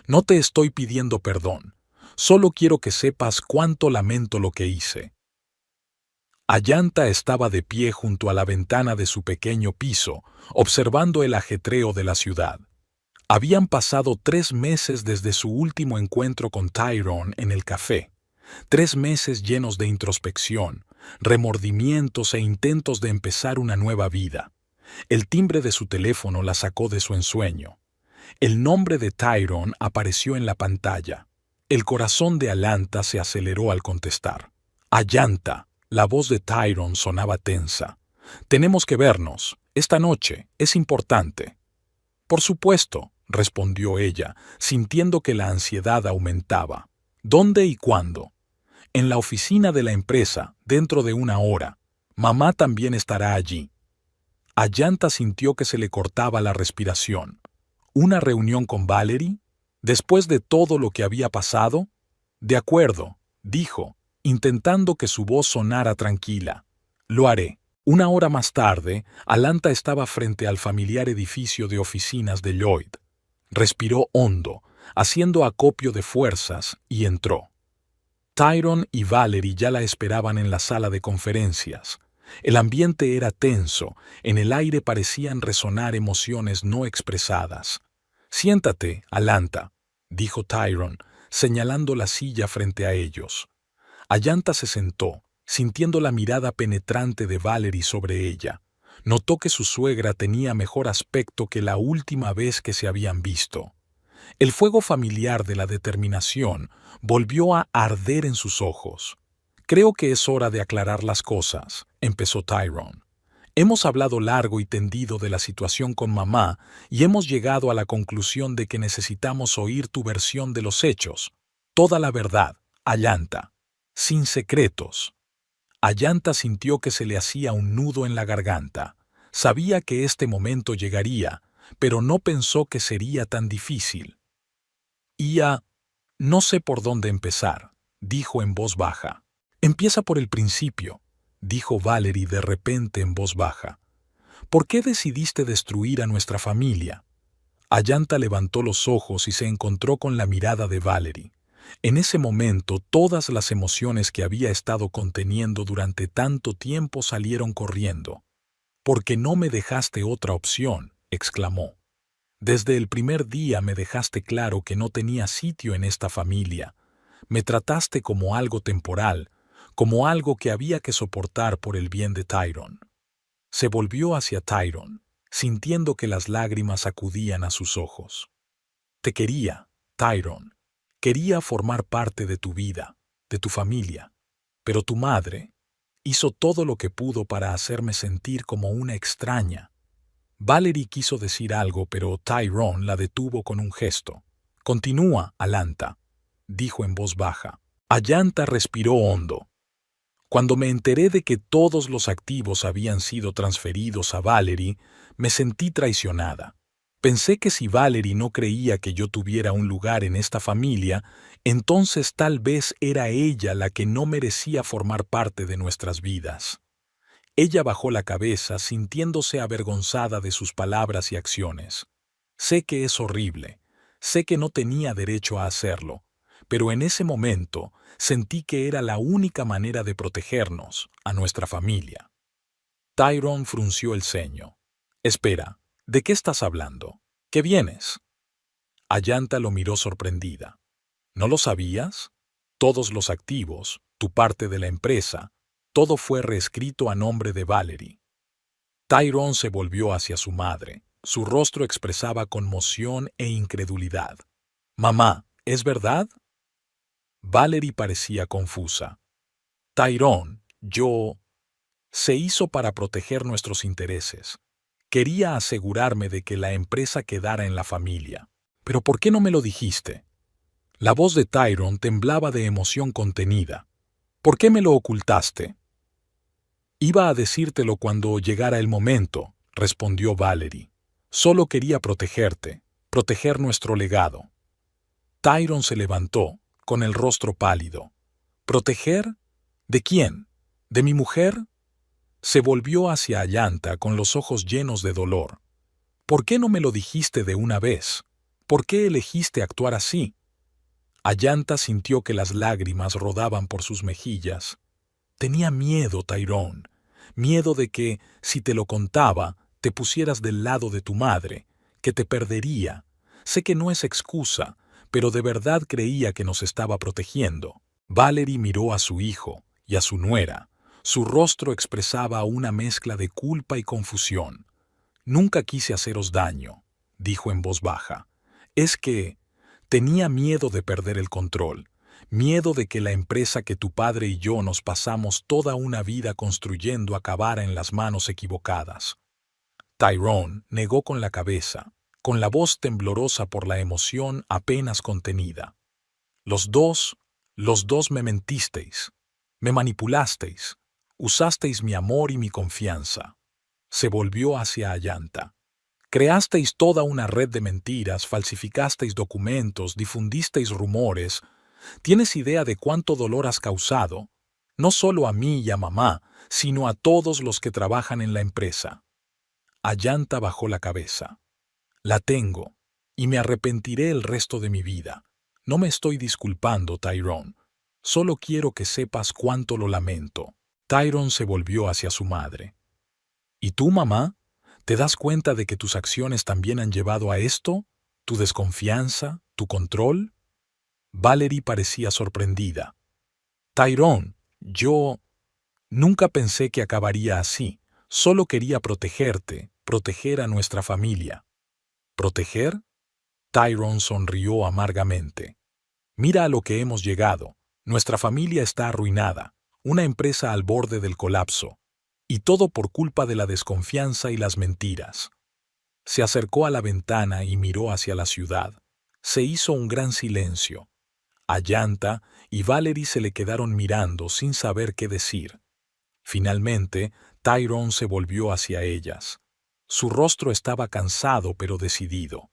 «No te estoy pidiendo perdón. Solo quiero que sepas cuánto lamento lo que hice». Ayanta estaba de pie junto a la ventana de su pequeño piso, observando el ajetreo de la ciudad. Habían pasado 3 meses desde su último encuentro con Tyrone en el café. 3 meses llenos de introspección, remordimientos e intentos de empezar una nueva vida. El timbre de su teléfono la sacó de su ensueño. El nombre de Tyrone apareció en la pantalla. El corazón de Ayanta se aceleró al contestar. «Ayanta». La voz de Tyrone sonaba tensa. «Tenemos que vernos. Esta noche. Es importante». «Por supuesto», respondió ella, sintiendo que la ansiedad aumentaba. «¿Dónde y cuándo?» «En la oficina de la empresa, dentro de 1 hora. Mamá también estará allí». Ayanta sintió que se le cortaba la respiración. ¿Una reunión con Valerie? ¿Después de todo lo que había pasado? «De acuerdo», dijo, intentando que su voz sonara tranquila. «Lo haré». 1 hora más tarde, Ayanta estaba frente al familiar edificio de oficinas de Lloyd. Respiró hondo, haciendo acopio de fuerzas, y entró. Tyrone y Valerie ya la esperaban en la sala de conferencias. El ambiente era tenso, en el aire parecían resonar emociones no expresadas. «Siéntate, Alanta», dijo Tyrone, señalando la silla frente a ellos. Ayanta se sentó, sintiendo la mirada penetrante de Valerie sobre ella. Notó que su suegra tenía mejor aspecto que la última vez que se habían visto. El fuego familiar de la determinación volvió a arder en sus ojos. «Creo que es hora de aclarar las cosas», empezó Tyrone. «Hemos hablado largo y tendido de la situación con mamá y hemos llegado a la conclusión de que necesitamos oír tu versión de los hechos. Toda la verdad, Ayanta. Sin secretos». Ayanta sintió que se le hacía un nudo en la garganta. Sabía que este momento llegaría, pero no pensó que sería tan difícil. «No sé por dónde empezar», dijo en voz baja. «Empieza por el principio», dijo Valerie de repente en voz baja. «¿Por qué decidiste destruir a nuestra familia?» Ayanta levantó los ojos y se encontró con la mirada de Valerie. En ese momento todas las emociones que había estado conteniendo durante tanto tiempo salieron corriendo. «Porque no me dejaste otra opción», exclamó. «Desde el primer día me dejaste claro que no tenía sitio en esta familia. Me trataste como algo temporal, como algo que había que soportar por el bien de Tyrone». Se volvió hacia Tyrone, sintiendo que las lágrimas acudían a sus ojos. «Te quería, Tyrone. Quería formar parte de tu vida, de tu familia. Pero tu madre hizo todo lo que pudo para hacerme sentir como una extraña». Valerie quiso decir algo, pero Tyrone la detuvo con un gesto. «Continúa, Alanta», dijo en voz baja. Ayanta respiró hondo. «Cuando me enteré de que todos los activos habían sido transferidos a Valerie, me sentí traicionada. Pensé que si Valerie no creía que yo tuviera un lugar en esta familia, entonces tal vez era ella la que no merecía formar parte de nuestras vidas». Ella bajó la cabeza, sintiéndose avergonzada de sus palabras y acciones. «Sé que es horrible, sé que no tenía derecho a hacerlo, pero en ese momento sentí que era la única manera de protegernos, a nuestra familia». Tyrone frunció el ceño. «Espera, ¿de qué estás hablando? ¿Qué vienes?» Ayanta lo miró sorprendida. «¿No lo sabías? Todos los activos, tu parte de la empresa, todo fue reescrito a nombre de Valerie». Tyrone se volvió hacia su madre. Su rostro expresaba conmoción e incredulidad. «Mamá, ¿es verdad?» Valerie parecía confusa. «Tyrone, se hizo para proteger nuestros intereses. Quería asegurarme de que la empresa quedara en la familia. ¿Pero por qué no me lo dijiste?» La voz de Tyrone temblaba de emoción contenida. «¿Por qué me lo ocultaste?» «Iba a decírtelo cuando llegara el momento», respondió Valerie. «Solo quería protegerte, proteger nuestro legado». Tyrone se levantó, con el rostro pálido. «¿Proteger? ¿De quién? ¿De mi mujer?» Se volvió hacia Ayanta con los ojos llenos de dolor. «¿Por qué no me lo dijiste de una vez? ¿Por qué elegiste actuar así?» Ayanta sintió que las lágrimas rodaban por sus mejillas. «Tenía miedo, Tyrone. Miedo de que, si te lo contaba, te pusieras del lado de tu madre, que te perdería. Sé que no es excusa, pero de verdad creía que nos estaba protegiendo». Valerie miró a su hijo y a su nuera. Su rostro expresaba una mezcla de culpa y confusión. «Nunca quise haceros daño», dijo en voz baja. «Es que tenía miedo de perder el control. Miedo de que la empresa que tu padre y yo nos pasamos toda una vida construyendo acabara en las manos equivocadas». Tyrone negó con la cabeza, con la voz temblorosa por la emoción apenas contenida. Los dos me mentisteis, me manipulasteis, usasteis mi amor y mi confianza». Se volvió hacia Ayanta. «Creasteis toda una red de mentiras, falsificasteis documentos, difundisteis rumores. ¿Tienes idea de cuánto dolor has causado? No solo a mí y a mamá, sino a todos los que trabajan en la empresa». Ayanta bajó la cabeza. «La tengo, y me arrepentiré el resto de mi vida. No me estoy disculpando, Tyrone. Solo quiero que sepas cuánto lo lamento». Tyrone se volvió hacia su madre. ¿Y tú, mamá? ¿Te das cuenta de que tus acciones también han llevado a esto? ¿Tu desconfianza? ¿Tu control? Valerie parecía sorprendida. Tyrone, yo nunca pensé que acabaría así. Solo quería protegerte, proteger a nuestra familia. ¿Proteger? Tyrone sonrió amargamente. Mira a lo que hemos llegado. Nuestra familia está arruinada, una empresa al borde del colapso. Y todo por culpa de la desconfianza y las mentiras. Se acercó a la ventana y miró hacia la ciudad. Se hizo un gran silencio. Ayanta y Valerie se le quedaron mirando sin saber qué decir. Finalmente, Tyrone se volvió hacia ellas. Su rostro estaba cansado pero decidido.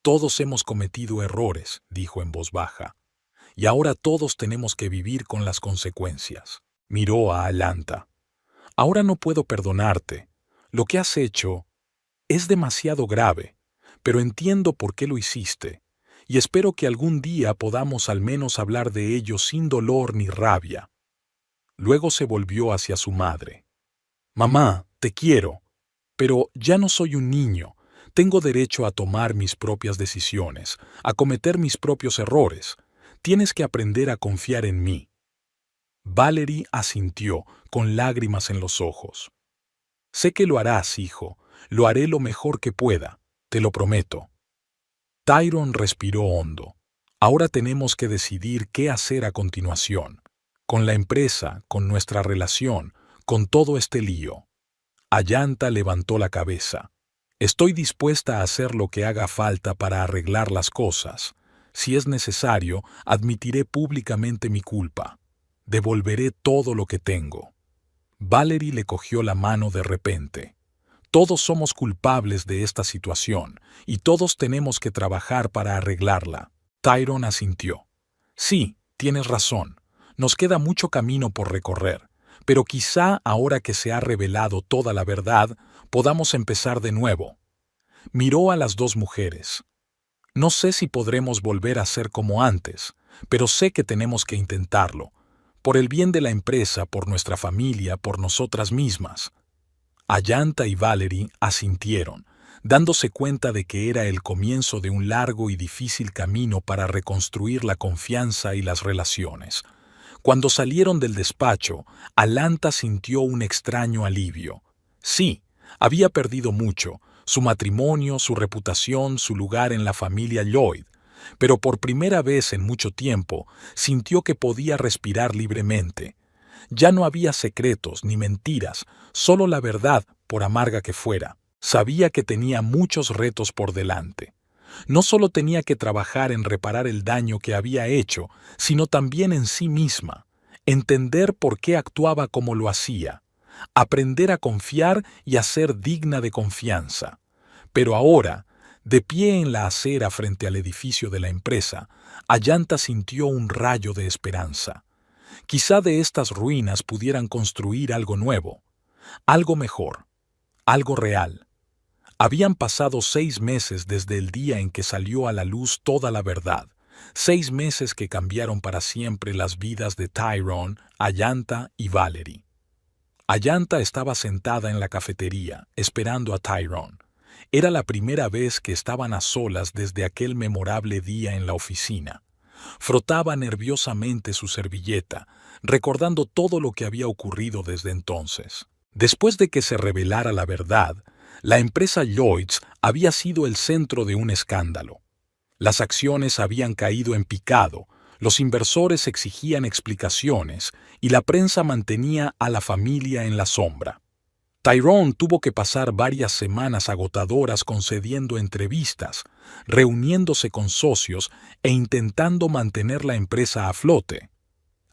Todos hemos cometido errores, dijo en voz baja, y ahora todos tenemos que vivir con las consecuencias. Miró a Ayanta. Ahora no puedo perdonarte. Lo que has hecho es demasiado grave, pero entiendo por qué lo hiciste, y espero que algún día podamos al menos hablar de ello sin dolor ni rabia. Luego se volvió hacia su madre. Mamá, te quiero, pero ya no soy un niño. Tengo derecho a tomar mis propias decisiones, a cometer mis propios errores. Tienes que aprender a confiar en mí. Valerie asintió, con lágrimas en los ojos. Sé que lo harás, hijo. Lo haré lo mejor que pueda, te lo prometo. Tyrone respiró hondo. Ahora tenemos que decidir qué hacer a continuación. Con la empresa, con nuestra relación, con todo este lío. Ayanta levantó la cabeza. Estoy dispuesta a hacer lo que haga falta para arreglar las cosas. Si es necesario, admitiré públicamente mi culpa. Devolveré todo lo que tengo. Valerie le cogió la mano de repente. Todos somos culpables de esta situación, y todos tenemos que trabajar para arreglarla. Tyrone asintió. Sí, tienes razón. Nos queda mucho camino por recorrer, pero quizá ahora que se ha revelado toda la verdad, podamos empezar de nuevo. Miró a las dos mujeres. No sé si podremos volver a ser como antes, pero sé que tenemos que intentarlo. Por el bien de la empresa, por nuestra familia, por nosotras mismas. Ayanta y Valerie asintieron, dándose cuenta de que era el comienzo de un largo y difícil camino para reconstruir la confianza y las relaciones. Cuando salieron del despacho, Ayanta sintió un extraño alivio. Sí, había perdido mucho, su matrimonio, su reputación, su lugar en la familia Lloyd, pero por primera vez en mucho tiempo sintió que podía respirar libremente. Ya no había secretos ni mentiras, solo la verdad, por amarga que fuera. Sabía que tenía muchos retos por delante. No solo tenía que trabajar en reparar el daño que había hecho, sino también en sí misma, entender por qué actuaba como lo hacía, aprender a confiar y a ser digna de confianza. Pero ahora, de pie en la acera frente al edificio de la empresa, Ayanta sintió un rayo de esperanza. Quizá de estas ruinas pudieran construir algo nuevo, algo mejor, algo real. Habían pasado 6 meses desde el día en que salió a la luz toda la verdad, 6 meses que cambiaron para siempre las vidas de Tyrone, Ayanta y Valerie. Ayanta estaba sentada en la cafetería, esperando a Tyrone. Era la primera vez que estaban a solas desde aquel memorable día en la oficina. Frotaba nerviosamente su servilleta, recordando todo lo que había ocurrido desde entonces. Después de que se revelara la verdad, la empresa Lloyds había sido el centro de un escándalo. Las acciones habían caído en picado, los inversores exigían explicaciones y la prensa mantenía a la familia en la sombra. Tyrone tuvo que pasar varias semanas agotadoras concediendo entrevistas, reuniéndose con socios e intentando mantener la empresa a flote.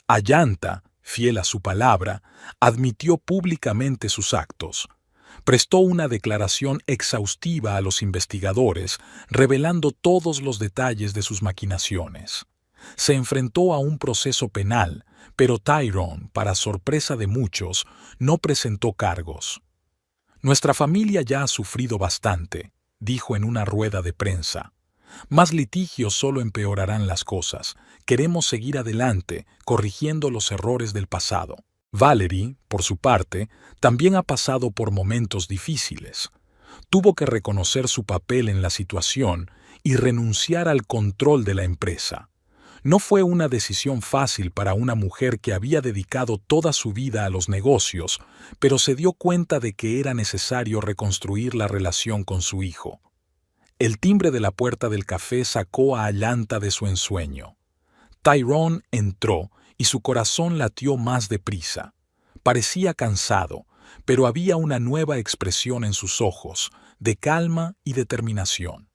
Ayanta, fiel a su palabra, admitió públicamente sus actos. Prestó una declaración exhaustiva a los investigadores, revelando todos los detalles de sus maquinaciones. Se enfrentó a un proceso penal, pero Tyrone, para sorpresa de muchos, no presentó cargos. Nuestra familia ya ha sufrido bastante, dijo en una rueda de prensa. Más litigios solo empeorarán las cosas. Queremos seguir adelante, corrigiendo los errores del pasado. Valerie, por su parte, también ha pasado por momentos difíciles. Tuvo que reconocer su papel en la situación y renunciar al control de la empresa. No fue una decisión fácil para una mujer que había dedicado toda su vida a los negocios, pero se dio cuenta de que era necesario reconstruir la relación con su hijo. El timbre de la puerta del café sacó a Atlanta de su ensueño. Tyrone entró y su corazón latió más deprisa. Parecía cansado, pero había una nueva expresión en sus ojos, de calma y determinación.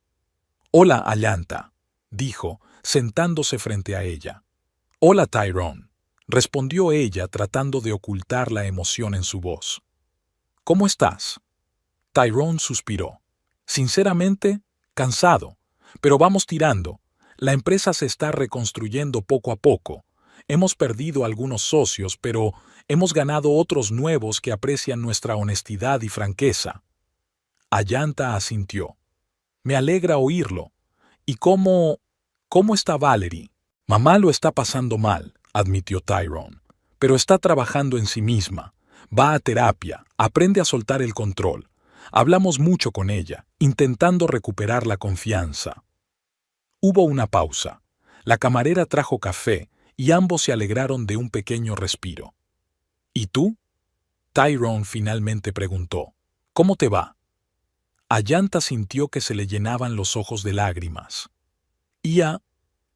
«Hola, Atlanta», dijo, sentándose frente a ella. «Hola, Tyrone», respondió ella tratando de ocultar la emoción en su voz. «¿Cómo estás?» Tyrone suspiró. «Sinceramente, cansado, pero vamos tirando. La empresa se está reconstruyendo poco a poco. Hemos perdido algunos socios, pero hemos ganado otros nuevos que aprecian nuestra honestidad y franqueza». Atlanta asintió. «Me alegra oírlo. ¿Y cómo está Valerie?» «Mamá lo está pasando mal», admitió Tyrone, «pero está trabajando en sí misma. Va a terapia, aprende a soltar el control. Hablamos mucho con ella, intentando recuperar la confianza». Hubo una pausa. La camarera trajo café y ambos se alegraron de un pequeño respiro. «¿Y tú?» Tyrone finalmente preguntó. «¿Cómo te va?» Atlanta sintió que se le llenaban los ojos de lágrimas.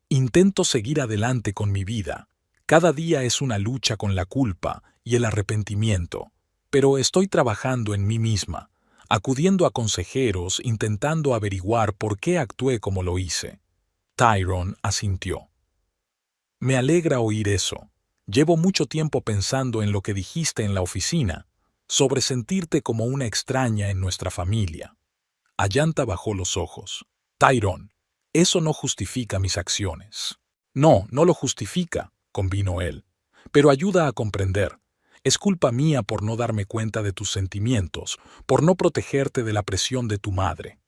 Intento seguir adelante con mi vida. Cada día es una lucha con la culpa y el arrepentimiento, pero estoy trabajando en mí misma, acudiendo a consejeros, intentando averiguar por qué actué como lo hice». Tyrone asintió. «Me alegra oír eso. Llevo mucho tiempo pensando en lo que dijiste en la oficina, sobre sentirte como una extraña en nuestra familia». Atlanta bajó los ojos. «Tyrone, eso no justifica mis acciones». «No, no lo justifica», convino él, «pero ayuda a comprender. Es culpa mía por no darme cuenta de tus sentimientos, por no protegerte de la presión de tu madre».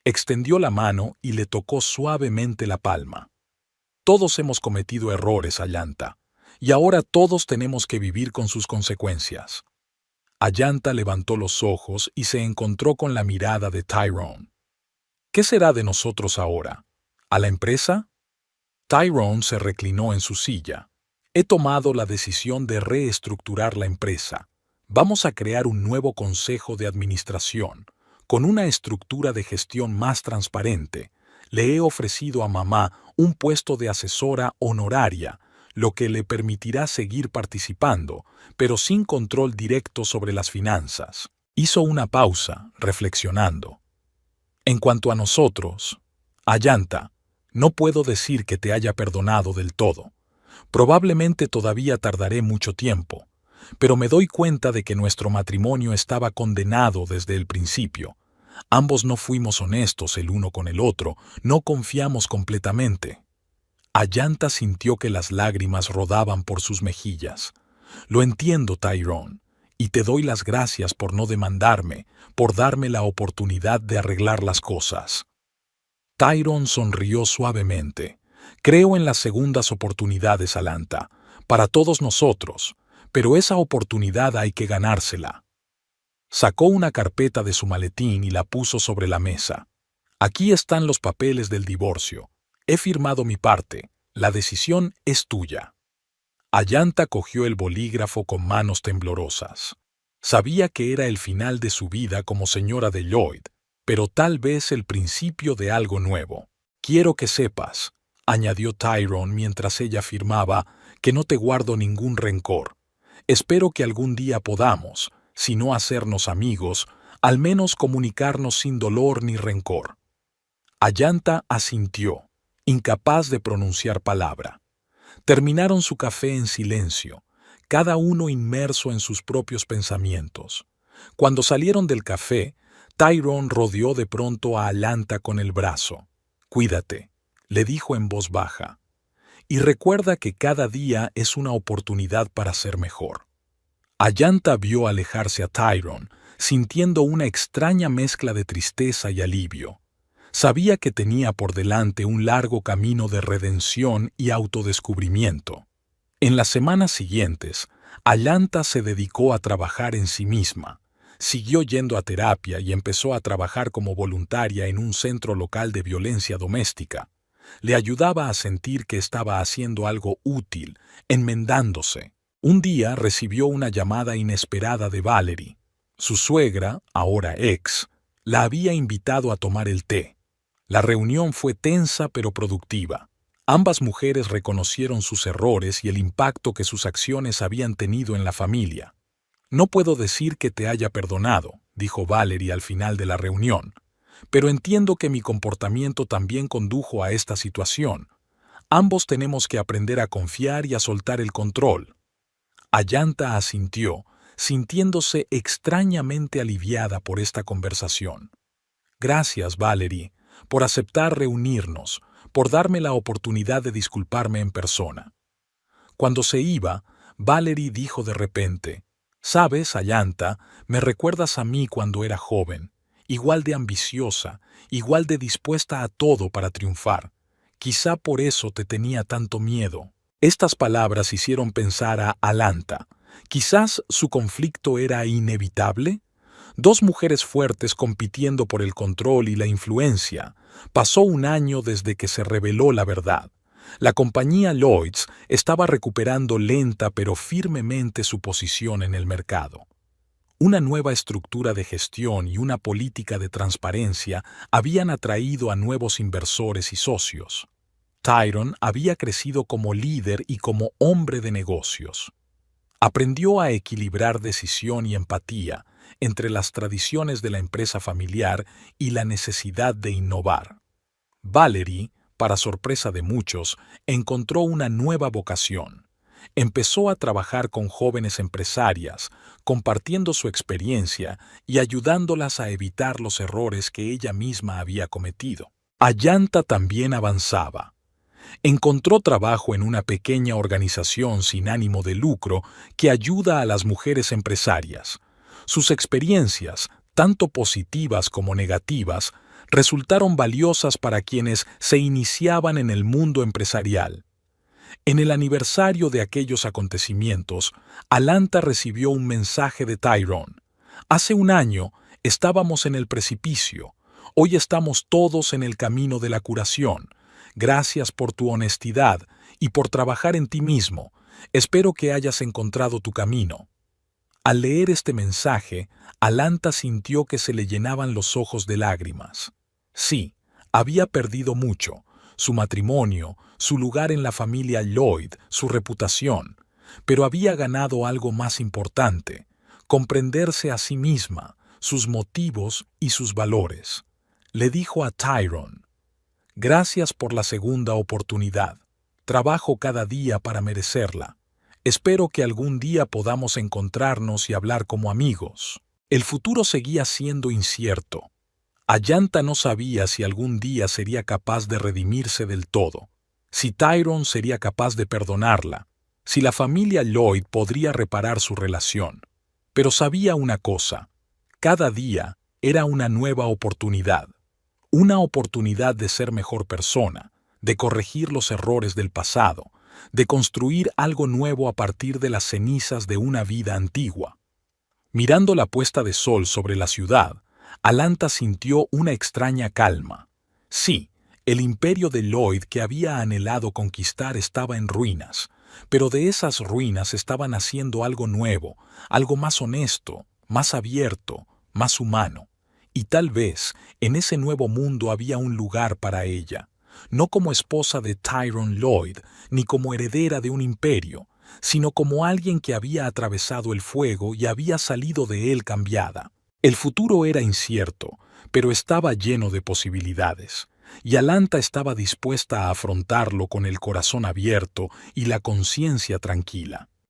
Extendió la mano y le tocó suavemente la palma. «Todos hemos cometido errores, Atlanta, y ahora todos tenemos que vivir con sus consecuencias». Atlanta levantó los ojos y se encontró con la mirada de Tyrone. «¿Qué será de nosotros ahora? ¿A la empresa?» Tyrone se reclinó en su silla. «He tomado la decisión de reestructurar la empresa. Vamos a crear un nuevo consejo de administración, con una estructura de gestión más transparente. Le he ofrecido a mamá un puesto de asesora honoraria, lo que le permitirá seguir participando, pero sin control directo sobre las finanzas». Hizo una pausa, reflexionando. «En cuanto a nosotros, Atlanta, no puedo decir que te haya perdonado del todo. Probablemente todavía tardaré mucho tiempo, pero me doy cuenta de que nuestro matrimonio estaba condenado desde el principio. Ambos no fuimos honestos el uno con el otro, no confiamos completamente». Atlanta sintió que las lágrimas rodaban por sus mejillas. «Lo entiendo, Tyrone, y te doy las gracias por no demandarme, por darme la oportunidad de arreglar las cosas». Tyrone sonrió suavemente. «Creo en las segundas oportunidades, Atlanta, para todos nosotros, pero esa oportunidad hay que ganársela». Sacó una carpeta de su maletín y la puso sobre la mesa. «Aquí están los papeles del divorcio. He firmado mi parte. La decisión es tuya». Atlanta cogió el bolígrafo con manos temblorosas. Sabía que era el final de su vida como señora de Lloyd, pero tal vez el principio de algo nuevo. «Quiero que sepas», añadió Tyrone mientras ella firmaba, «que no te guardo ningún rencor. Espero que algún día podamos, si no hacernos amigos, al menos comunicarnos sin dolor ni rencor». Atlanta asintió, incapaz de pronunciar palabra. Terminaron su café en silencio, cada uno inmerso en sus propios pensamientos. Cuando salieron del café, Tyrone rodeó de pronto a Atlanta con el brazo. «Cuídate», le dijo en voz baja, «y recuerda que cada día es una oportunidad para ser mejor». Atlanta vio alejarse a Tyrone, sintiendo una extraña mezcla de tristeza y alivio. Sabía que tenía por delante un largo camino de redención y autodescubrimiento. En las semanas siguientes, Ayanta se dedicó a trabajar en sí misma. Siguió yendo a terapia y empezó a trabajar como voluntaria en un centro local de violencia doméstica. Le ayudaba a sentir que estaba haciendo algo útil, enmendándose. Un día recibió una llamada inesperada de Valerie. Su suegra, ahora ex, la había invitado a tomar el té. La reunión fue tensa pero productiva. Ambas mujeres reconocieron sus errores y el impacto que sus acciones habían tenido en la familia. «No puedo decir que te haya perdonado», dijo Valerie al final de la reunión, «pero entiendo que mi comportamiento también condujo a esta situación. Ambos tenemos que aprender a confiar y a soltar el control». Ayanta asintió, sintiéndose extrañamente aliviada por esta conversación. «Gracias, Valerie, por aceptar reunirnos, por darme la oportunidad de disculparme en persona». Cuando se iba, Valerie dijo de repente: «Sabes, Ayanta, me recuerdas a mí cuando era joven, igual de ambiciosa, igual de dispuesta a todo para triunfar. Quizá por eso te tenía tanto miedo». Estas palabras hicieron pensar a Ayanta. Quizás su conflicto era inevitable. Dos mujeres fuertes compitiendo por el control y la influencia. Pasó un año desde que se reveló la verdad. La compañía Lloyds estaba recuperando lenta pero firmemente su posición en el mercado. Una nueva estructura de gestión y una política de transparencia habían atraído a nuevos inversores y socios. Tyrone había crecido como líder y como hombre de negocios. Aprendió a equilibrar decisión y empatía entre las tradiciones de la empresa familiar y la necesidad de innovar. Valerie, para sorpresa de muchos, encontró una nueva vocación. Empezó a trabajar con jóvenes empresarias, compartiendo su experiencia y ayudándolas a evitar los errores que ella misma había cometido. Ayanta también avanzaba. Encontró trabajo en una pequeña organización sin ánimo de lucro que ayuda a las mujeres empresarias. Sus experiencias, tanto positivas como negativas, resultaron valiosas para quienes se iniciaban en el mundo empresarial. En el aniversario de aquellos acontecimientos, Ayanta recibió un mensaje de Tyrone. «Hace un año estábamos en el precipicio. Hoy estamos todos en el camino de la curación. Gracias por tu honestidad y por trabajar en ti mismo. Espero que hayas encontrado tu camino». Al leer este mensaje, Ayanta sintió que se le llenaban los ojos de lágrimas. Sí, había perdido mucho: su matrimonio, su lugar en la familia Lloyd, su reputación, pero había ganado algo más importante: comprenderse a sí misma, sus motivos y sus valores. Le dijo a Tyrone: «Gracias por la segunda oportunidad. Trabajo cada día para merecerla. Espero que algún día podamos encontrarnos y hablar como amigos». El futuro seguía siendo incierto. Ayanta no sabía si algún día sería capaz de redimirse del todo, si Tyrone sería capaz de perdonarla, si la familia Lloyd podría reparar su relación. Pero sabía una cosa: cada día era una nueva oportunidad. Una oportunidad de ser mejor persona, de corregir los errores del pasado, de construir algo nuevo a partir de las cenizas de una vida antigua. Mirando la puesta de sol sobre la ciudad, Ayanta sintió una extraña calma. Sí, el imperio de Lloyd que había anhelado conquistar estaba en ruinas, pero de esas ruinas estaba naciendo algo nuevo, algo más honesto, más abierto, más humano. Y tal vez en ese nuevo mundo había un lugar para ella, no como esposa de Tyrone Lloyd, ni como heredera de un imperio, sino como alguien que había atravesado el fuego y había salido de él cambiada. El futuro era incierto, pero estaba lleno de posibilidades, y Ayanta estaba dispuesta a afrontarlo con el corazón abierto y la conciencia tranquila.